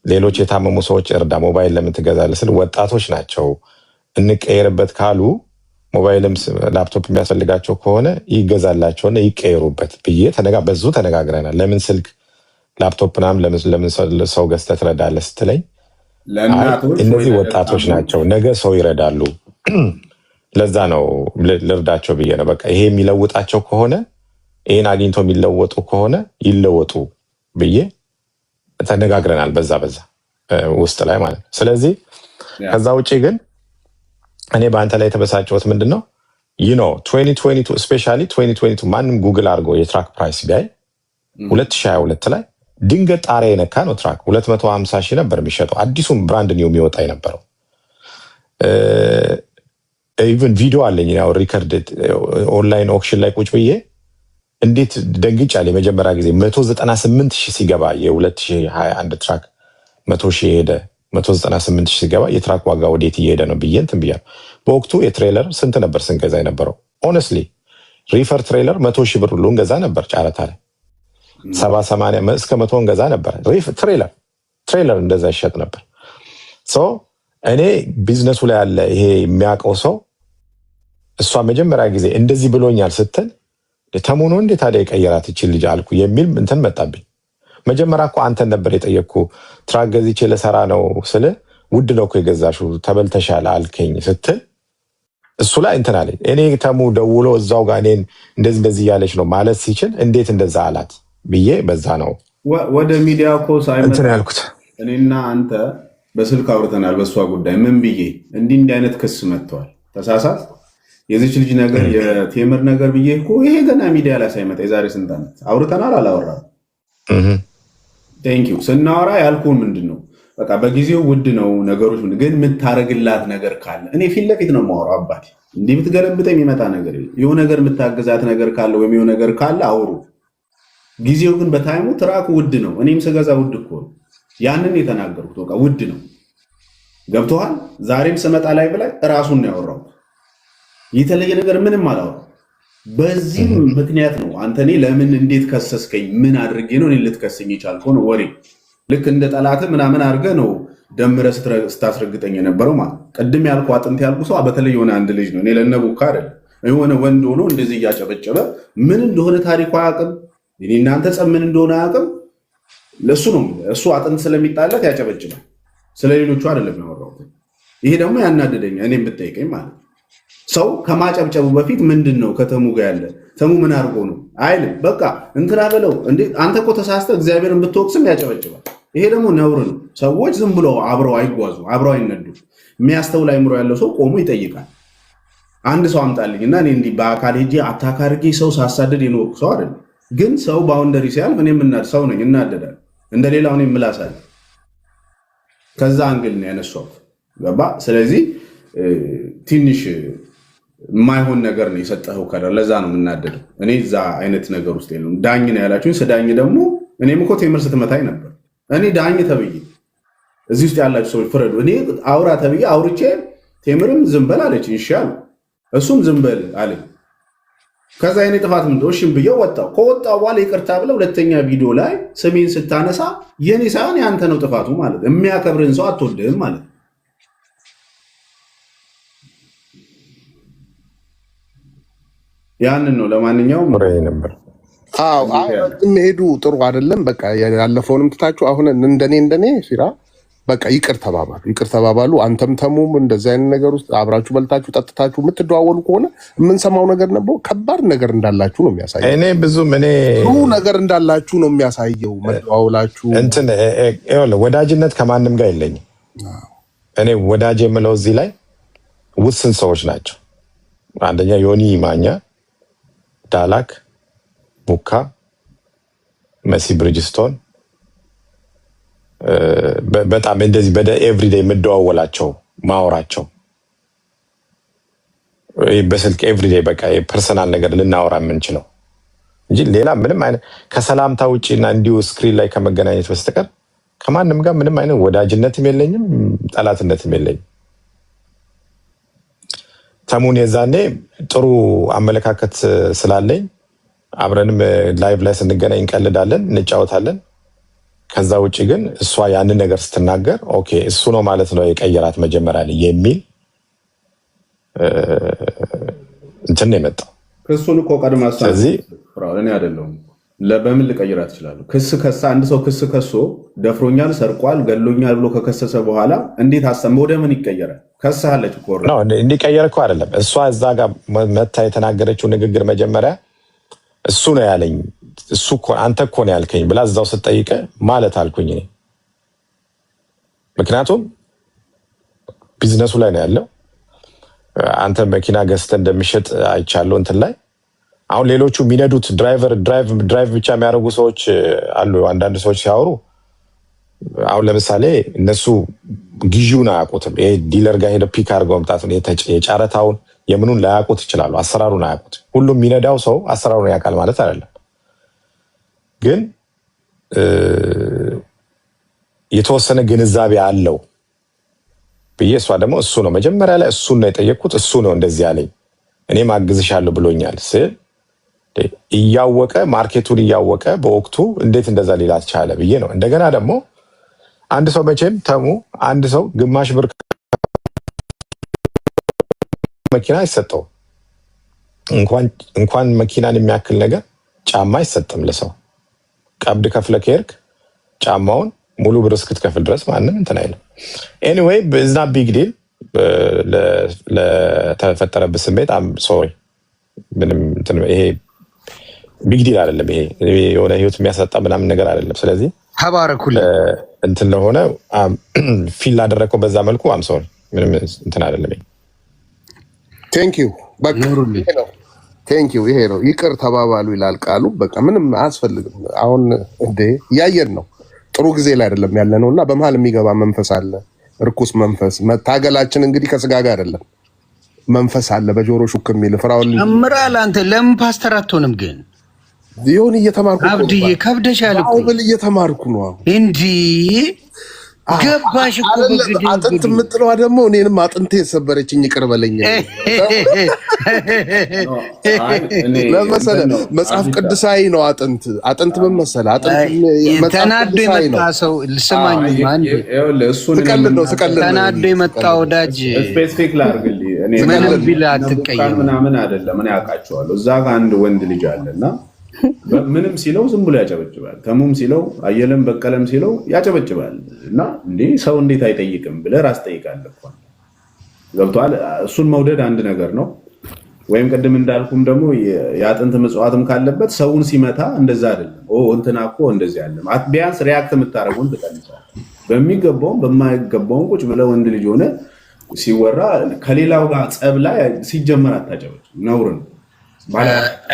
ሌሎች የታመሙ ሰዎች እርዳ ሞባይል ለምን ትገዛለህ ስል ወጣቶች ናቸው እንቀየርበት ካሉ ሞባይልም ላፕቶፕ የሚያስፈልጋቸው ከሆነ ይገዛላቸውና ይቀየሩበት ብዬ በዙ ተነጋግረናል። ለምን ስልክ ላፕቶፕ ለምን ሰው ገዝተህ ትረዳለህ ስትለኝ እነዚህ ወጣቶች ናቸው ነገ ሰው ይረዳሉ ለዛ ነው ልርዳቸው ብዬ ነው። በቃ ይሄ የሚለውጣቸው ከሆነ ይሄን አግኝቶ የሚለወጡ ከሆነ ይለወጡ ብዬ ተነጋግረናል በዛ ውስጥ ላይ ማለት ነው። ስለዚህ ከዛ ውጭ ግን እኔ በአንተ ላይ የተበሳጨሁት ምንድነው 2022 ስፔሻሊ 2022 ማንም ጉግል አድርጎ የትራክ ፕራይስ ቢያይ 2022 ላይ ድንገት ጣሪያ የነካ ነው። ትራክ 250 ሺህ ነበር የሚሸጠው አዲሱም ብራንድ ኒው የሚወጣ የነበረው። ኢቨን ቪዲዮ አለኝ ያው ሪከርድ ኦንላይን ኦክሽን ላይ ቁጭ ብዬ እንዴት ደንግጫለሁ። የመጀመሪያ ጊዜ 198 ሺህ ሲገባ የ2021 ትራክ 100 ሺህ ሄደ። 198 ሺህ ሲገባ የትራክ ዋጋ ወዴት እየሄደ ነው ብዬ እንትን ብያለሁ። በወቅቱ የትሬለር ስንት ነበር ስንገዛ የነበረው? ኦነስትሊ ሪፈር ትሬለር 100 ሺህ ብር ሁሉ እንገዛ ነበር ጫረታ ላይ 70-80 እስከ 100 እንገዛ ነበር። ትሬለር እንደዛ ይሸጥ ነበር። እኔ ቢዝነሱ ላይ ያለ ይሄ የሚያውቀው ሰው እሷ መጀመሪያ ጊዜ እንደዚህ ብሎኛል ስትል ተሙኖ እንዴት ታዲያ የቀየራት ይችል ልጅ አልኩ የሚል እንትን መጣብኝ። መጀመሪያ እኮ አንተን ነበር የጠየቅኩ ትራክ ገዝቼ ለሰራ ነው ስል ውድ ነው እኮ የገዛሽው ተበልተሻል አልከኝ ስትል እሱ ላይ እንትን አለኝ። እኔ ተሙ ደውሎ እዛው ጋር እኔን እንደዚህ እያለች ነው ማለት ሲችል እንዴት እንደዛ አላት ብዬ በዛ ነው ወደ ሚዲያ እኮ እንትን ያልኩት። እኔና አንተ በስልክ አውርተናል በእሷ ጉዳይ። ምን ብዬ እንዲህ አይነት ክስ መጥተዋል ተሳሳት የዚች ልጅ ነገር የቴምር ነገር ብዬ እኮ ይሄ ገና ሚዲያ ላይ ሳይመጣ የዛሬ ስንት ዓመት አውርተናል። አላወራም ቴንኪው ስናወራ ያልኩን ምንድን ነው በቃ በጊዜው ውድ ነው ነገሮች ግን የምታረግላት ነገር ካለ እኔ ፊት ለፊት ነው የማወራው። አባቴ እንዲህ ብትገለብጠ የሚመጣ ነገር የሆነ ነገር የምታገዛት ነገር ካለ ወይም የሆነ ነገር ካለ አውሩ። ጊዜው ግን በታይሙ ትራኩ ውድ ነው። እኔም ስገዛ ውድ እኮ ነው። ያንን የተናገርኩት በቃ ውድ ነው። ገብቶሃል? ዛሬም ስመጣ ላይ ብላይ እራሱን ነው ያወራሁት። የተለየ ነገር ምንም አላወራም። በዚህ ምክንያት ነው አንተ እኔ ለምን እንዴት ከሰስከኝ ምን አድርጌ ነው እኔ ልትከሰኝ ይቻልከው ነው ወሬ። ልክ እንደ ጠላት ምናምን አድርገህ ነው ደምረህ ስታስረግጠኝ የነበረው ማለት ቅድም ያልኩ አጥንት ያልኩ ሰው በተለይ የሆነ አንድ ልጅ ነው። እኔ ለነቡካ አይደለም የሆነ ወንድ ሆኖ እንደዚህ እያጨበጨበ ምን እንደሆነ ታሪኩ አያውቅም። እኔ እናንተ ጸብ ምን እንደሆነ አያውቅም። ለሱ ነው እሱ አጥንት ስለሚጣለት ያጨበጭባል። ስለሌሎቹ አይደለም ያወራሁት። ይሄ ደግሞ ያናደደኛ እኔም ብጠይቀኝ ማለት ሰው ከማጨብጨቡ በፊት ምንድን ነው ከተሙ ጋር ያለ ተሙ ምን አድርጎ ነው አይልም። በቃ እንትና በለው እንዴ አንተ እኮ ተሳስተህ እግዚአብሔርን ብትወቅስም ያጨበጭባል። ይሄ ደግሞ ነውር ነው። ሰዎች ዝም ብለው አብረው አይጓዙ፣ አብረው አይነዱ። የሚያስተውል አይምሮ ያለው ሰው ቆሞ ይጠይቃል። አንድ ሰው አምጣልኝና እኔ እንዲህ በአካል ሄጄ አታካርጌ ሰው ሳሳደድ የኖርኩ ሰው አይደለም። ግን ሰው ባውንደሪ ሲያልፍ እኔ ሰው ነኝ፣ እናደዳል። እንደሌላው እኔ ምላሳል። ከዛ አንግል ነው ያነሳሁት። ገባ? ስለዚህ ትንሽ የማይሆን ነገር ነው የሰጠኸው ከለር። ለዛ ነው የምናደደው። እኔ እዛ አይነት ነገር ውስጥ የለም። ዳኝ ነው ያላችሁኝ። ስዳኝ ደግሞ እኔም እኮ ቴምር ስትመታኝ ነበር። እኔ ዳኝ ተብዬ እዚህ ውስጥ ያላችሁ ሰዎች ፍረዱ። እኔ አውራ ተብዬ አውርቼ ቴምርም ዝምበል አለች። ይሻል እሱም ዝምበል አለኝ። ከዛ የኔ ጥፋት ምንድን ነው? እሺም ብዬው ወጣው። ከወጣው በኋላ ይቅርታ ብለው ሁለተኛ ቪዲዮ ላይ ስሜን ስታነሳ የኔ ሳይሆን ያንተ ነው ጥፋቱ ማለት። የሚያከብርን ሰው አትወድህም ማለት። ያንን ነው። ለማንኛውም ነበር መሄዱ ጥሩ አይደለም። በቃ ያለፈውንም ትታችሁ አሁን እንደኔ ፊራ በቃ ይቅር ተባባሉ። አንተም ተሙም እንደዚህ አይነት ነገር ውስጥ አብራችሁ በልታችሁ ጠጥታችሁ የምትደዋወሉ ከሆነ የምንሰማው ነገር ነበር ከባድ ነገር እንዳላችሁ ነው የሚያሳየው። እኔ ጥሩ ነገር እንዳላችሁ ነው የሚያሳየው። መደዋወላችሁ ወዳጅነት ከማንም ጋር የለኝም። እኔ ወዳጅ የምለው እዚህ ላይ ውስን ሰዎች ናቸው። አንደኛ ዮኒ ማኛ፣ ዳላክ፣ ቡካ፣ መሲ ብሪጅስቶን በጣም እንደዚህ ኤቭሪዴይ የምደዋወላቸው ማወራቸው በስልክ ኤቭሪዴይ በቃ የፐርሰናል ነገር ልናወራ የምንችለው እንጂ ሌላ ምንም አይነት ከሰላምታ ውጭና እንዲሁ ስክሪን ላይ ከመገናኘት በስተቀር ከማንም ጋር ምንም አይነት ወዳጅነትም የለኝም፣ ጠላትነትም የለኝም። ተሙን የዛኔ ጥሩ አመለካከት ስላለኝ አብረንም ላይቭ ላይ ስንገናኝ እንቀልዳለን፣ እንጫወታለን። ከዛ ውጭ ግን እሷ ያንን ነገር ስትናገር ኦኬ እሱ ነው ማለት ነው የቀየራት መጀመሪያ ላይ የሚል እንትን ነው የመጣው። ክሱን እኮ ቀድማ ስለዚህ እኔ አይደለሁም በምን ልቀይራት እችላለሁ? ክስ ከሳ አንድ ሰው ክስ ከሶ ደፍሮኛል፣ ሰርቋል፣ ገሎኛል ብሎ ከከሰሰ በኋላ እንዴት አሰማ ወደ ምን ይቀየራል? ከሳለች እኮ ነው እንዲቀየር እኮ አይደለም። እሷ እዛ ጋር መታ የተናገረችው ንግግር መጀመሪያ እሱ ነው ያለኝ፣ እሱ እኮ አንተ እኮ ነው ያልከኝ ብላ እዛው ስትጠይቀ ማለት አልኩኝ እኔ። ምክንያቱም ቢዝነሱ ላይ ነው ያለው። አንተ መኪና ገዝተህ እንደሚሸጥ አይቻለሁ እንትን ላይ። አሁን ሌሎቹ የሚነዱት ድራይቭ ብቻ የሚያደርጉ ሰዎች አሉ። አንዳንድ ሰዎች ሲያወሩ አሁን ለምሳሌ እነሱ ግዢውን አያውቁትም። ይሄ ዲለር ጋር ሄደ ፒክ አድርገው መምጣቱን የጨረታውን የምኑን ላያውቁት ይችላሉ። አሰራሩን አያውቁት። ሁሉም የሚነዳው ሰው አሰራሩን ያውቃል ማለት አይደለም። ግን የተወሰነ ግንዛቤ አለው ብዬ እሷ ደግሞ እሱ ነው መጀመሪያ ላይ እሱን ነው የጠየቅኩት። እሱ ነው እንደዚህ ያለኝ እኔም አግዝሻለሁ ብሎኛል ስል እያወቀ ማርኬቱን እያወቀ በወቅቱ እንዴት እንደዛ ሊላት ቻለ ብዬ ነው። እንደገና ደግሞ አንድ ሰው መቼም ተሙ አንድ ሰው ግማሽ ብር መኪና አይሰጠው። እንኳን መኪናን የሚያክል ነገር ጫማ አይሰጥም ለሰው። ቀብድ ከፍለ ከሄድክ ጫማውን ሙሉ ብር እስክትከፍል ድረስ ማንም እንትን አይልም። ኤኒዌይ በዛ ቢግ ዲል ለተፈጠረብህ ስሜት ሶሪ ምንም ይሄ ቢግ ዲል አይደለም። ይሄ የሆነ ህይወት የሚያሰጣ ምናምን ነገር አይደለም። ስለዚህ ተባረኩልኝ እንትን ለሆነ ፊል ላደረግከው በዛ መልኩ አም ሶሪ ምንም እንትን አይደለም። ቴንኪዩ በቃ ቴንኪዩ። ይሄ ነው ይቅር ተባባሉ ይላል ቃሉ። በቃ ምንም አያስፈልግም። አሁን እያየን ነው ጥሩ ጊዜ ላይ አይደለም ያለ ነው እና በመሀል የሚገባ መንፈስ አለ፣ እርኩስ መንፈስ። መታገላችን እንግዲህ ከስጋ ጋር አይደለም፣ መንፈስ አለ በጆሮ ሹክ የሚል ፍራውን እምራል። አንተ ለምን ፓስተር አትሆንም ግን? ቢሆን እየተማርኩ አብድዬ ከብደሻል እኮ ብል እየተማርኩ ነው። እንዲህ ገባሽ እኮ አጥንት የምትለዋ ደግሞ እኔንም አጥንቴ የሰበረችኝ ይቅር በለኝ ለመሰለ መጽሐፍ ቅዱሳዊ ነው። አጥንት ምን መሰለ ተናዶ የመጣ ሰው ልስማኝ ተናዶ የመጣ ወዳጅ ስፔሲፊክ ላድርግልህ ምንም ቢል አትቀየም ምናምን አይደለም። እኔ አውቃቸዋለሁ። እዛ ጋር አንድ ወንድ ልጅ አለና ምንም ሲለው ዝም ብሎ ያጨበጭባል። ተሙም ሲለው አየለም በቀለም ሲለው ያጨበጭባል። እና እንዴ ሰው እንዴት አይጠይቅም ብለህ ራስ ጠይቃለህ እኮ ገብቶሃል። እሱን መውደድ አንድ ነገር ነው። ወይም ቅድም እንዳልኩም ደግሞ የአጥንት ምጽዋትም ካለበት ሰውን ሲመታ እንደዛ አይደለም። እንትና እኮ እንደዚህ አለ ቢያንስ ሪያክት የምታደርጉን ትቀንሳለህ። በሚገባውም በማይገባውም ቁጭ ብለህ ወንድ ልጅ ሆነ ሲወራ ከሌላው ጋር ጸብ ላይ ሲጀመር አታጨበጭብ፣ ነውር ነው።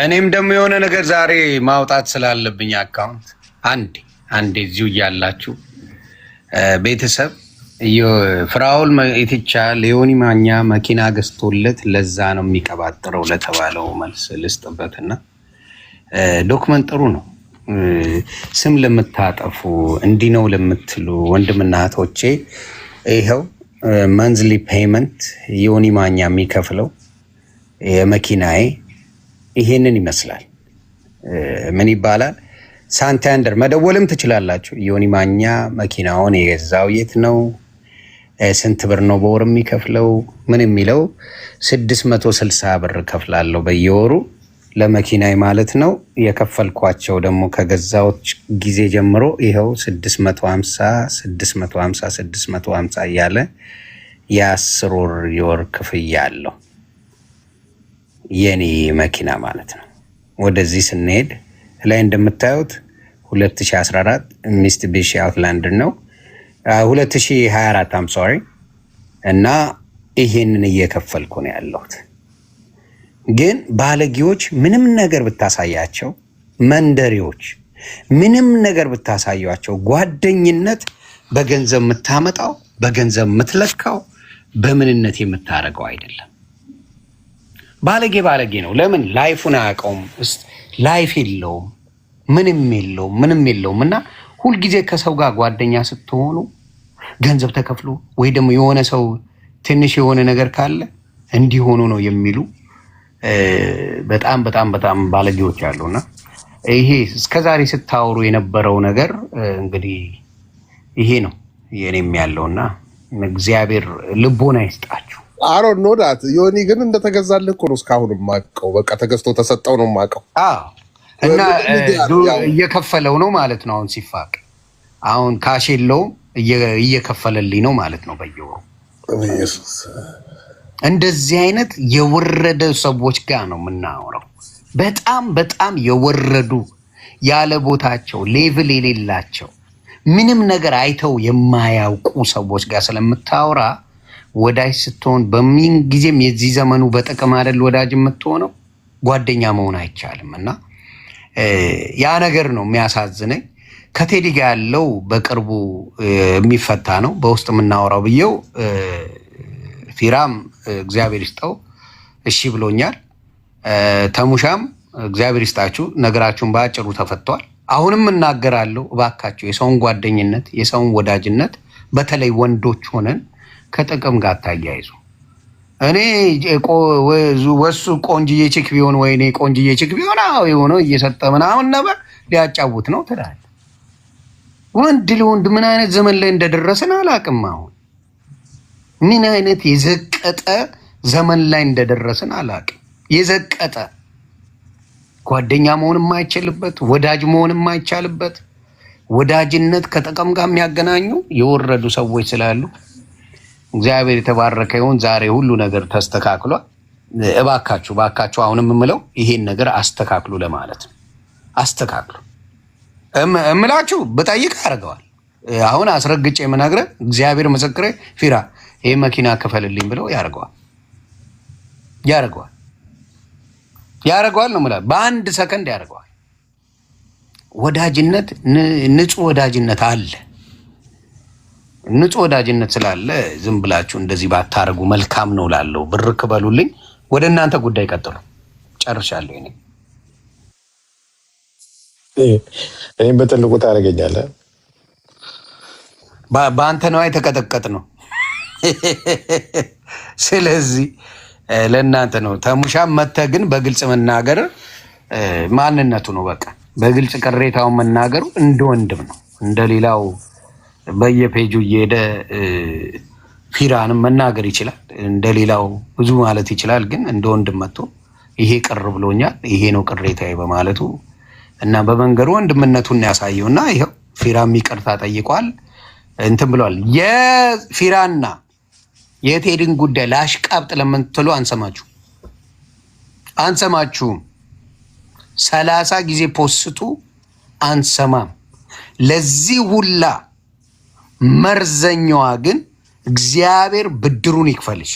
እኔም ደግሞ የሆነ ነገር ዛሬ ማውጣት ስላለብኝ አካውንት አንዴ እዚሁ እያላችሁ ቤተሰብ ፍራኦል ኢቲቻ ሊዮኒ ማኛ መኪና ገዝቶለት ለዛ ነው የሚቀባጥረው ለተባለው መልስ ልስጥበትና ዶክመንት ጥሩ ነው። ስም ለምታጠፉ እንዲህ ነው ለምትሉ ወንድምና እህቶቼ ይኸው መንዝሊ ፔይመንት ዮኒ ማኛ የሚከፍለው የመኪናዬ ይሄንን ይመስላል። ምን ይባላል? ሳንታንደር መደወልም ትችላላችሁ። ዮኒ ማኛ መኪናውን የገዛው የት ነው? ስንት ብር ነው በወር የሚከፍለው? ምን የሚለው 660 ብር ከፍላለሁ በየወሩ ለመኪናዬ ማለት ነው። የከፈልኳቸው ደግሞ ከገዛዎች ጊዜ ጀምሮ ይኸው 650 እያለ የ10 ወር የወር ክፍያ አለው የኔ መኪና ማለት ነው። ወደዚህ ስንሄድ ላይ እንደምታዩት 2014 ሚትሱቢሺ አውትላንደር ነው 2024 I'm sorry እና ይሄንን እየከፈልኩ ነው ያለሁት። ግን ባለጌዎች ምንም ነገር ብታሳያቸው፣ መንደሪዎች ምንም ነገር ብታሳያቸው፣ ጓደኝነት በገንዘብ የምታመጣው በገንዘብ የምትለካው በምንነት የምታደርገው አይደለም። ባለጌ ነው። ለምን ላይፉን አያውቀውም፣ ላይፍ የለውም፣ ምንም የለውም። እና ሁልጊዜ ከሰው ጋር ጓደኛ ስትሆኑ ገንዘብ ተከፍሎ ወይ ደግሞ የሆነ ሰው ትንሽ የሆነ ነገር ካለ እንዲሆኑ ነው የሚሉ በጣም ባለጌዎች አሉና ይሄ እስከዛሬ ስታወሩ የነበረው ነገር እንግዲህ ይሄ ነው የኔም ያለውና እግዚአብሔር ልቦና ይስጣችሁ። አሮን ኖዳት ዮኒ ግን እንደተገዛልህ እኮ ነው እስካሁን የማውቀው። በቃ ተገዝቶ ተሰጠው ነው የማውቀው። እና እየከፈለው ነው ማለት ነው። አሁን ሲፋቅ አሁን ካሽ የለውም እየከፈለልኝ ነው ማለት ነው በየወሩ። እንደዚህ አይነት የወረደ ሰዎች ጋር ነው የምናወራው። በጣም የወረዱ ያለ ቦታቸው ሌቭል የሌላቸው ምንም ነገር አይተው የማያውቁ ሰዎች ጋር ስለምታወራ ወዳጅ ስትሆን በምን ጊዜም የዚህ ዘመኑ በጥቅም አይደል ወዳጅ የምትሆነው፣ ጓደኛ መሆን አይቻልም። እና ያ ነገር ነው የሚያሳዝነኝ። ከቴዲ ጋር ያለው በቅርቡ የሚፈታ ነው በውስጥ የምናወራው ብዬው ፊራም እግዚአብሔር ይስጠው እሺ ብሎኛል። ተሙሻም እግዚአብሔር ይስጣችሁ ነገራችሁን በአጭሩ ተፈቷል። አሁንም እናገራለሁ እባካችሁ የሰውን ጓደኝነት የሰውን ወዳጅነት በተለይ ወንዶች ሆነን ከጥቅም ጋር ታያይዙ። እኔ ወሱ ቆንጅዬ ቺክ ቢሆን ወይ እኔ ቆንጅዬ ቺክ ቢሆን የሆነ እየሰጠ ምናምን ነበር ሊያጫውት ነው ትላለህ። ወንድ ለወንድ ምን አይነት ዘመን ላይ እንደደረስን አላቅም። አሁን ምን አይነት የዘቀጠ ዘመን ላይ እንደደረስን አላቅም። የዘቀጠ ጓደኛ መሆን የማይችልበት ወዳጅ መሆን የማይቻልበት ወዳጅነት ከጥቅም ጋር የሚያገናኙ የወረዱ ሰዎች ስላሉ እግዚአብሔር የተባረከ ይሁን። ዛሬ ሁሉ ነገር ተስተካክሏል። እባካችሁ አሁንም የምለው ይሄን ነገር አስተካክሉ ለማለት ነው። አስተካክሉ እምላችሁ ብጠይቅ ያደርገዋል። አሁን አስረግጬ የምነግርህ እግዚአብሔር ምስክሬ ፊራ ይሄ መኪና ክፈልልኝ ብለው ያደርገዋል ነው የምልህ። በአንድ ሰከንድ ያደርገዋል። ወዳጅነት ንጹህ ወዳጅነት አለ። ንጹህ ወዳጅነት ስላለ ዝም ብላችሁ እንደዚህ ባታረጉ መልካም ነው ላለው ብር ክበሉልኝ። ወደ እናንተ ጉዳይ ቀጥሉ። ጨርሻለሁ። እኔም በትልቁ ታደርገኛለህ። በአንተ ነው የተቀጠቀጥ ነው። ስለዚህ ለእናንተ ነው። ተሙሻም መተህ ግን በግልጽ መናገር ማንነቱ ነው። በቃ በግልጽ ቅሬታውን መናገሩ እንደ ወንድም ነው። እንደሌላው በየፔጁ እየሄደ ፊራንም መናገር ይችላል። እንደሌላው ብዙ ማለት ይችላል። ግን እንደ ወንድም መጥቶ ይሄ ቅር ብሎኛል፣ ይሄ ነው ቅሬታዬ በማለቱ እና በመንገዱ ወንድምነቱን ያሳየው እና ይኸው ፊራም ይቅርታ ጠይቋል። እንትን ብለዋል። የፊራና የቴድን ጉዳይ ላሽቃብጥ ለምትሉ አንሰማችሁም። 30 ጊዜ ፖስቱ አንሰማም። ለዚህ ሁላ መርዘኛዋ ግን እግዚአብሔር ብድሩን ይክፈልሽ።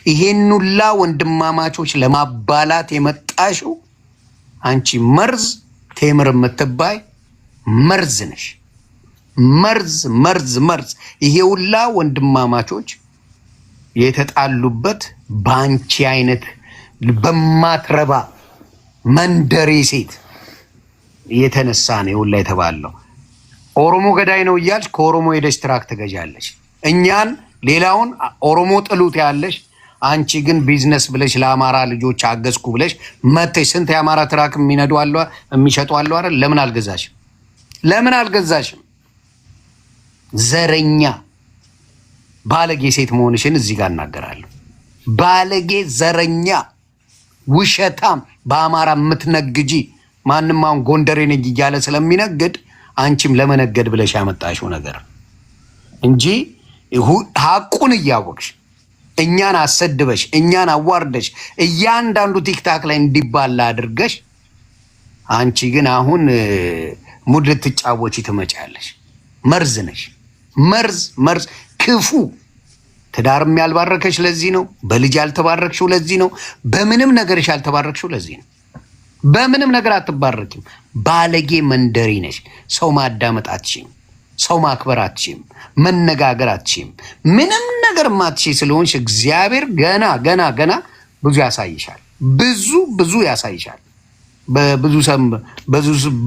ይሄን ሁላ ወንድማማቾች ለማባላት የመጣሽው አንቺ መርዝ ቴምር የምትባይ መርዝ ነሽ። መርዝ። ይሄ ሁላ ወንድማማቾች የተጣሉበት በአንቺ አይነት በማትረባ መንደሬ ሴት የተነሳ ነው ሁላ የተባለው። ኦሮሞ ገዳይ ነው እያልሽ ከኦሮሞ ሄደሽ ትራክ ትገዣለሽ። እኛን ሌላውን ኦሮሞ ጥሉት ያለሽ፣ አንቺ ግን ቢዝነስ ብለሽ ለአማራ ልጆች አገዝኩ ብለሽ መተሽ ስንት የአማራ ትራክ የሚነዱ አሉ የሚሸጡ አሉ አይደል? ለምን አልገዛሽም? ዘረኛ ባለጌ ሴት መሆንሽን እዚህ ጋር እናገራለሁ። ባለጌ፣ ዘረኛ፣ ውሸታም፣ በአማራ የምትነግጂ ማንም አሁን ጎንደሬ ነኝ እያለ ስለሚነግድ አንቺም ለመነገድ ብለሽ ያመጣሽው ነገር እንጂ ሀቁን እያወቅሽ እኛን አሰድበሽ እኛን አዋርደሽ እያንዳንዱ ቲክታክ ላይ እንዲባላ አድርገሽ አንቺ ግን አሁን ሙድ ልትጫወቺ ትመጫለሽ። መርዝ ነሽ። መርዝ ክፉ። ትዳርም ያልባረከሽ ለዚህ ነው። በልጅ ያልተባረክሽው ለዚህ ነው። በምንም ነገርሽ ያልተባረክሽው ለዚህ ነው። በምንም ነገር አትባረኪም። ባለጌ መንደሪ ነሽ። ሰው ማዳመጥ አትችይም። ሰው ማክበር አትችይም። መነጋገር አትችይም። ምንም ነገር ማትችይ ስለሆንሽ እግዚአብሔር ገና ብዙ ያሳይሻል። ብዙ ያሳይሻል።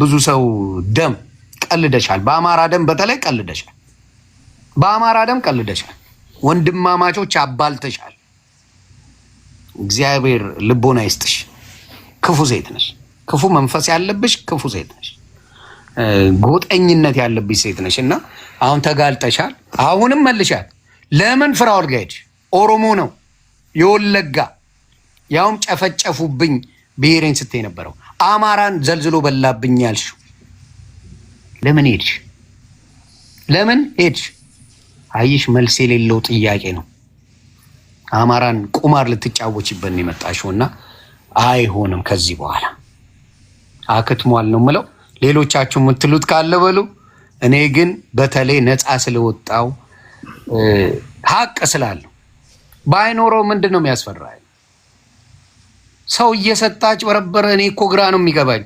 ብዙ ሰው ደም ቀልደሻል። በአማራ ደም በተለይ ቀልደሻል። ወንድማማቾች አባልተሻል። እግዚአብሔር ልቦና ይስጥሽ። ክፉ ሴት ነሽ። ክፉ መንፈስ ያለብሽ ክፉ ሴት ነሽ። ጎጠኝነት ያለብሽ ሴት ነሽ እና አሁን ተጋልጠሻል። አሁንም መልሻል። ለምን ፍራኦል ጋር ሄድሽ? ኦሮሞ ነው የወለጋ ያውም ጨፈጨፉብኝ ብሔሬን ስትይ ነበረው። አማራን ዘልዝሎ በላብኝ ያልሽው ለምን ሄድሽ? አይሽ መልስ የሌለው ጥያቄ ነው። አማራን ቁማር ልትጫወችበት የመጣሽውና አይሆንም። ከዚህ በኋላ አክትሟል ነው የምለው። ሌሎቻችሁ የምትሉት ካለ በሉ። እኔ ግን በተለይ ነፃ ስለወጣው ሀቅ ስላለው ባይኖረው ምንድን ነው የሚያስፈራኝ? ሰው እየሰጣች በረበረ። እኔ እኮ ግራ ነው የሚገባኝ።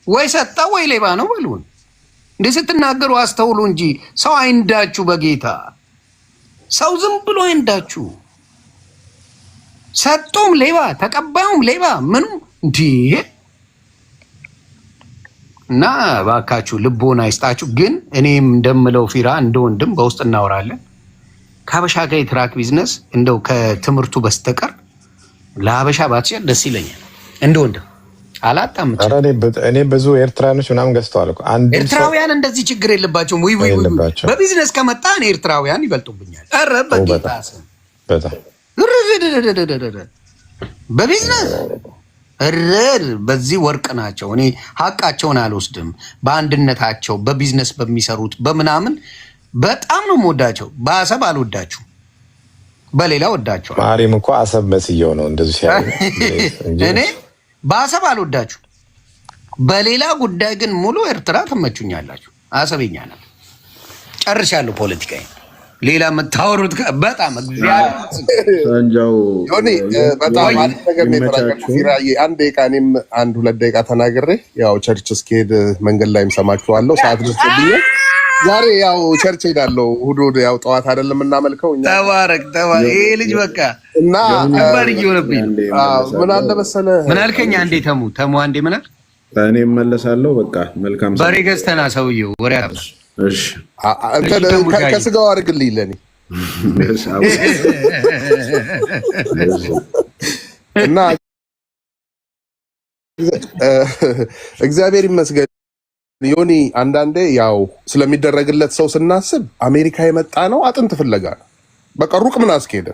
ወይ ሰጣ ወይ ሌባ ነው በሉን። እንደ ስትናገሩ አስተውሉ እንጂ ሰው አይንዳችሁ። በጌታ ሰው ዝም ብሎ አይንዳችሁ። ሰጡም ሌባ ተቀባዩም ሌባ ምኑ እንዲህ እና ባካችሁ ልቦና ይስጣችሁ። ግን እኔም እንደምለው ፊራ እንደ ወንድም በውስጥ እናወራለን። ከሀበሻ ጋር የትራክ ቢዝነስ እንደው ከትምህርቱ በስተቀር ለሀበሻ ባትሸጥ ደስ ይለኛል። እንደ ወንድም አላጣምጭ። እኔ ብዙ ኤርትራኖች ምናምን ገዝተዋል። ኤርትራውያን እንደዚህ ችግር የለባቸውም። በቢዝነስ ከመጣ እኔ ኤርትራውያን ይበልጡብኛል። ኧረ በጌታ በቢዝነስ በዚህ ወርቅ ናቸው። እኔ ሀቃቸውን አልወስድም። በአንድነታቸው በቢዝነስ በሚሰሩት በምናምን በጣም ነው የምወዳቸው። በአሰብ አልወዳችሁ፣ በሌላ ወዳቸዋል። ማሪም እኮ አሰብ መስየው ነው እንደዚህ ሲያዩ። እኔ በአሰብ አልወዳችሁ፣ በሌላ ጉዳይ ግን ሙሉ ኤርትራ ትመቹኛላችሁ። አሰብኛ ናት። ጨርሻለሁ ፖለቲካዬ። ሌላ የምታወሩት በጣም አንድ ደቂቃ እኔም 1-2 ደቂቃ ተናግሬ ያው ቸርች እስክሄድ መንገድ ላይም ሰማችኋለሁ። ሰዓት ደርሶብኛል። ዛሬ ያው ቸርች ሄዳለሁ። እሑድ ያው ጠዋት አይደለም እናመልከው እኛ። ተባረክ ይሄ ልጅ በቃ እና ነበር እየሆነብኝ። ምን አለ መሰለህ፣ ምን አልከኝ? አንዴ ተሙ አንዴ ምን አልክ? እኔ እመለሳለሁ። በቃ መልካም በሬ ገዝተና ሰውዬው ወሬ እሺ ከስጋው አድርግልኝ ለኔ እና እግዚአብሔር ይመስገን። ዮኒ አንዳንዴ ያው ስለሚደረግለት ሰው ስናስብ አሜሪካ የመጣ ነው አጥንት ፍለጋ ነው። በቃ ሩቅ ምን አስኬደ?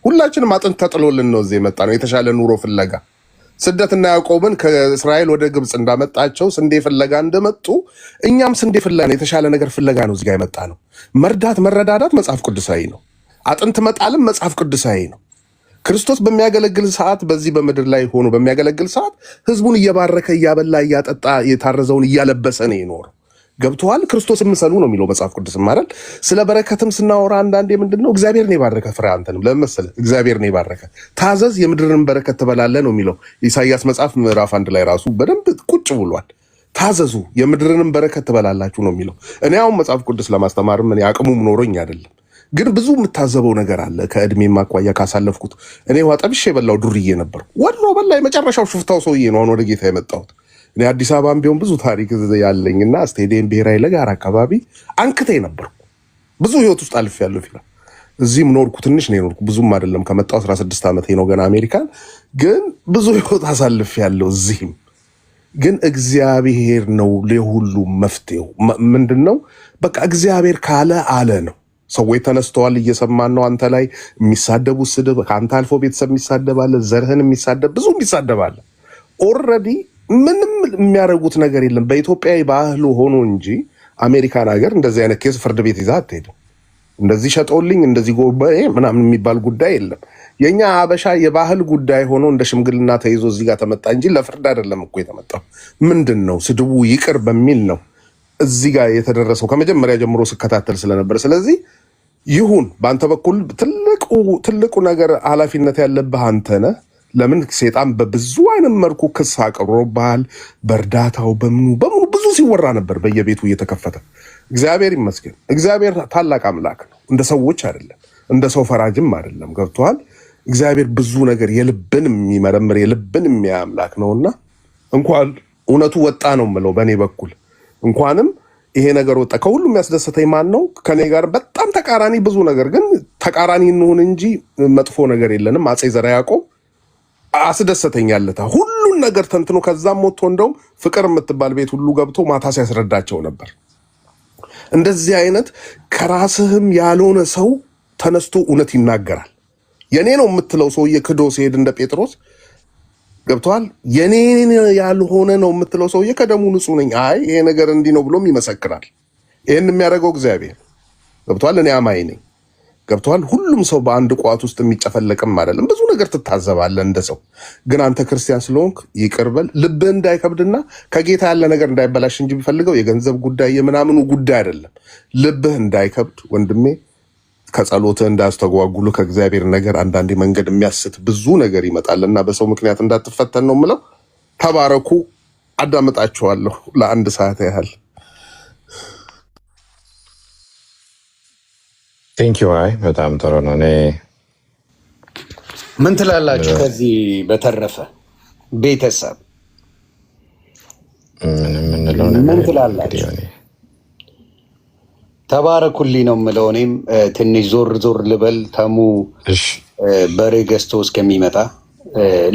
ሁላችንም አጥንት ተጥሎልን ነው እዚህ የመጣ ነው የተሻለ ኑሮ ፍለጋ። ስደትና ያዕቆብን ከእስራኤል ወደ ግብፅ እንዳመጣቸው ስንዴ ፍለጋ እንደመጡ እኛም ስንዴ ፍለጋ ነው፣ የተሻለ ነገር ፍለጋ ነው እዚህ ጋር የመጣ ነው። መርዳት መረዳዳት መጽሐፍ ቅዱሳዊ ነው። አጥንት መጣልም መጽሐፍ ቅዱሳዊ ነው። ክርስቶስ በሚያገለግል ሰዓት በዚህ በምድር ላይ ሆኖ በሚያገለግል ሰዓት ህዝቡን እየባረከ እያበላ እያጠጣ የታረዘውን እያለበሰ ነው የኖረው። ገብተዋል። ክርስቶስ ምሰሉ ነው የሚለው መጽሐፍ ቅዱስ ማለት። ስለ በረከትም ስናወራ አንዳንዴ ምንድነው እግዚአብሔር ነው የባረከ ፍሬ አንተንም ለመሰለ እግዚአብሔር ነው የባረከ ታዘዝ የምድርን በረከት ትበላለህ ነው የሚለው ኢሳይያስ መጽሐፍ ምዕራፍ 1 ላይ ራሱ በደንብ ቁጭ ብሏል። ታዘዙ የምድርንም በረከት ትበላላችሁ ነው የሚለው። እኔ አሁን መጽሐፍ ቅዱስ ለማስተማርም እኔ አቅሙም ኖሮኝ አይደለም፣ ግን ብዙ የምታዘበው ነገር አለ። ከእድሜ ማቋያ ካሳለፍኩት እኔ ውሃ ጠብሼ የበላው ዱርዬ ነበር። ወድሮ በላ የመጨረሻው ሽፍታው ሰውዬ ነው አሁን ወደ ጌታ የመጣሁት። እኔ አዲስ አበባም ቢሆን ብዙ ታሪክ ያለኝና ስቴዲየም ብሔራዊ ለጋር አካባቢ አንክቴ ነበርኩ። ብዙ ህይወት ውስጥ አልፌያለሁ። ፊላ እዚህም ኖርኩ፣ ትንሽ ነው የኖርኩ፣ ብዙም አይደለም። ከመጣሁ 16 ዓመቴ ነው ገና አሜሪካን፣ ግን ብዙ ህይወት አሳልፌያለሁ እዚህም። ግን እግዚአብሔር ነው ለሁሉ መፍትሄው። ምንድነው? በቃ እግዚአብሔር ካለ አለ ነው። ሰዎች ተነስተዋል፣ እየሰማን ነው። አንተ ላይ የሚሳደቡ ስድብ፣ ከአንተ አልፎ ቤተሰብ የሚሳደባለ፣ ዘርህን የሚሳደብ ብዙ የሚሳደባለ። ኦልሬዲ ምንም የሚያደርጉት ነገር የለም። በኢትዮጵያ ባህሉ ሆኖ እንጂ አሜሪካን ሀገር እንደዚህ አይነት ኬስ ፍርድ ቤት ይዛ አትሄድም። እንደዚህ ሸጦልኝ እንደዚህ ጎባዬ ምናምን የሚባል ጉዳይ የለም። የኛ አበሻ የባህል ጉዳይ ሆኖ እንደ ሽምግልና ተይዞ እዚህ ጋር ተመጣ እንጂ ለፍርድ አይደለም እኮ የተመጣው። ምንድን ነው ስድቡ ይቅር በሚል ነው እዚህ ጋር የተደረሰው ከመጀመሪያ ጀምሮ ስከታተል ስለነበር። ስለዚህ ይሁን በአንተ በኩል ትልቁ ነገር ኃላፊነት ያለብህ አንተ ነህ። ለምን ሴጣን በብዙ አይነት መልኩ ክስ አቅርቦብሃል። በእርዳታው በምኑ ብዙ ሲወራ ነበር በየቤቱ እየተከፈተ። እግዚአብሔር ይመስገን። እግዚአብሔር ታላቅ አምላክ ነው፣ እንደ ሰዎች አይደለም፣ እንደ ሰው ፈራጅም አይደለም። ገብቶሃል? እግዚአብሔር ብዙ ነገር የልብን የሚመረምር የልብን የሚያይ አምላክ ነውና እንኳን እውነቱ ወጣ ነው የምለው በእኔ በኩል። እንኳንም ይሄ ነገር ወጣ። ከሁሉም የሚያስደስተኝ ማን ነው? ከኔ ጋር በጣም ተቃራኒ ብዙ ነገር፣ ግን ተቃራኒ እንሁን እንጂ መጥፎ ነገር የለንም። አፄ ዘርዓ ያዕቆብ አስደሰተኛለታ ሁሉን ነገር ተንትኖ ከዛም ሞቶ እንደውም ፍቅር የምትባል ቤት ሁሉ ገብቶ ማታ ሲያስረዳቸው ነበር። እንደዚህ አይነት ከራስህም ያልሆነ ሰው ተነስቶ እውነት ይናገራል። የኔ ነው የምትለው ሰውዬ ክዶ ሲሄድ እንደ ጴጥሮስ ገብቷል። የኔ ያልሆነ ነው የምትለው ሰውዬ ከደሙ ንጹህ ነኝ፣ አይ ይሄ ነገር እንዲህ ነው ብሎም ይመሰክራል። ይሄን የሚያደርገው እግዚአብሔር ገብቷል። እኔ አማኝ ነኝ። ገብቷል። ሁሉም ሰው በአንድ ቋት ውስጥ የሚጨፈለቅም አይደለም። ብዙ ነገር ትታዘባለህ እንደ ሰው። ግን አንተ ክርስቲያን ስለሆንክ ይቅርበል፣ ልብህ እንዳይከብድና ከጌታ ያለ ነገር እንዳይበላሽ እንጂ ቢፈልገው የገንዘብ ጉዳይ የምናምኑ ጉዳይ አይደለም። ልብህ እንዳይከብድ ወንድሜ፣ ከጸሎትህ እንዳያስተጓጉሉ ከእግዚአብሔር ነገር አንዳንዴ መንገድ የሚያስት ብዙ ነገር ይመጣልና በሰው ምክንያት እንዳትፈተን ነው የምለው። ተባረኩ። አዳምጣችኋለሁ ለአንድ ሰዓት ያህል። ቴንኪው። አይ በጣም ጥሩ ነው። እኔ ምን ትላላችሁ? ከዚህ በተረፈ ቤተሰብ ምን ትላላችሁ? ተባረኩልኝ ነው የምለው። እኔም ትንሽ ዞር ዞር ልበል። ተሙ በሬ ገዝቶ እስከሚመጣ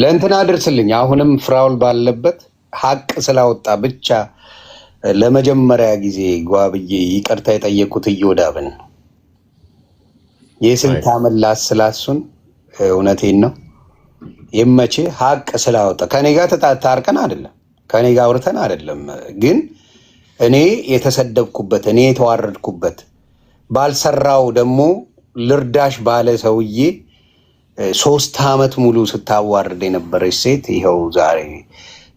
ለእንትን አድርስልኝ። አሁንም ፍራውል ባለበት ሀቅ ስላወጣ ብቻ ለመጀመሪያ ጊዜ ጓብዬ ይቅርታ የጠየቁት እዮዳብን የስንት ዓመት ላስላሱን እውነቴን ነው የመቼ ሀቅ ስላወጣ ከኔ ጋር ታርቀን አይደለም፣ ከኔ ጋር አውርተን አይደለም። ግን እኔ የተሰደብኩበት እኔ የተዋረድኩበት ባልሰራው ደግሞ ልርዳሽ ባለ ሰውዬ 3 ዓመት ሙሉ ስታዋርድ የነበረች ሴት ይኸው ዛሬ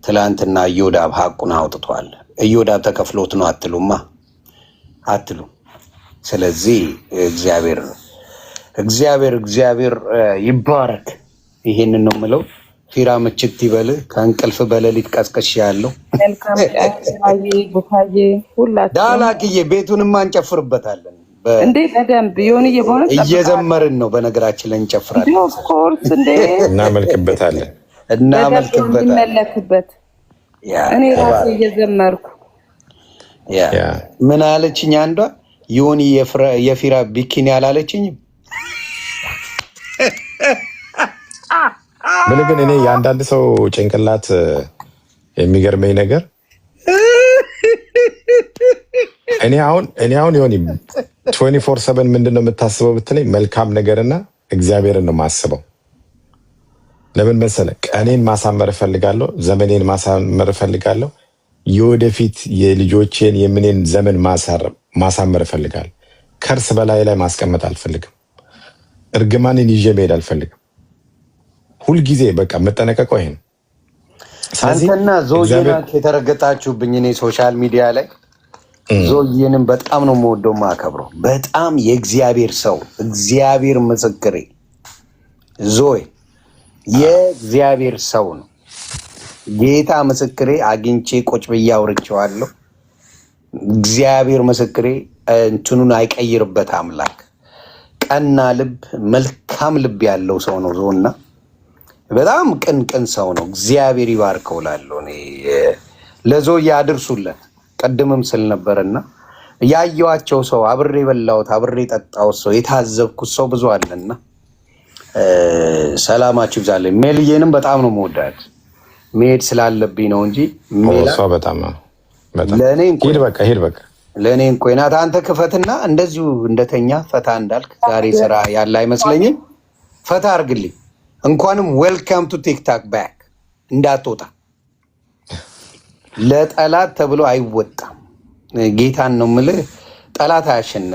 ትላንትና እዮዳብ ሀቁን አውጥቷል። እዮዳብ ተከፍሎት ነው አትሉማ አትሉ። ስለዚህ እግዚአብሔር ይባረክ። ይሄንን ነው የምለው። ፊራ ምችት ይበል። ከእንቅልፍ በሌሊት ቀስቀሽ ያለው ዳላክዬ ቤቱንማ እንጨፍርበታለን እንዴ በደንብ ይሁን። እየዘመርን ነው በነገራችን ላይ እንጨፍራለን። ኦፍኮርስ እንዴ እናመልክበታለን። እኔ ራሴ እየዘመርኩ ምን አለችኝ አንዷ ዮኒ የፊራ ቢኪኒ አላለችኝም። ምን ግን እኔ የአንዳንድ ሰው ጭንቅላት የሚገርመኝ ነገር እኔ አሁን ዮኒ 24/7 ምንድን ነው የምታስበው ብትለኝ መልካም ነገርና እግዚአብሔርን ነው የማስበው። ለምን መሰለህ? ቀኔን ማሳመር እፈልጋለሁ፣ ዘመኔን ማሳመር እፈልጋለሁ፣ የወደፊት የልጆቼን የምኔን ዘመን ማሳመር እፈልጋለሁ። ከርስ በላይ ላይ ማስቀመጥ አልፈልግም። እርግማንን ይዤ መሄድ አልፈልግም። ሁልጊዜ በቃ የምጠነቀቀው ይሄን። አንተና ዞዬ ናችሁ የተረገጣችሁብኝ። እኔ ሶሻል ሚዲያ ላይ ዞዬንም በጣም ነው የምወደው ማከብረው። በጣም የእግዚአብሔር ሰው፣ እግዚአብሔር ምስክሬ፣ ዞይ የእግዚአብሔር ሰው ነው። ጌታ ምስክሬ፣ አግኝቼ ቁጭ ብዬ አውርቼዋለሁ። እግዚአብሔር ምስክሬ፣ እንትኑን አይቀይርበት አምላክ። ቀና ልብ፣ መልካም ልብ ያለው ሰው ነው ዞና። በጣም ቅን ሰው ነው። እግዚአብሔር ይባርከው እላለሁ። እኔ ለዞዬ አድርሱለት። ቅድምም ስል ነበርና ያየኋቸው ሰው አብሬ በላሁት አብሬ ጠጣሁት ሰው የታዘብኩት ሰው ብዙ አለና ሰላማችሁ ይብዛልኝ። ሜልዬንም በጣም ነው የምወዳት። መሄድ ስላለብኝ ነው እንጂ እሷ በጣም ለእኔ ሂድ በቃ ለእኔ እንኳ ናት። አንተ ክፈትና እንደዚሁ እንደተኛ ፈታ እንዳልክ ዛሬ ስራ ያለ አይመስለኝም። ፈታ አርግልኝ። እንኳንም ዌልካም ቱ ቲክታክ ባክ። እንዳትወጣ ለጠላት ተብሎ አይወጣም። ጌታን ነው የምልህ። ጠላት አያሸንፍ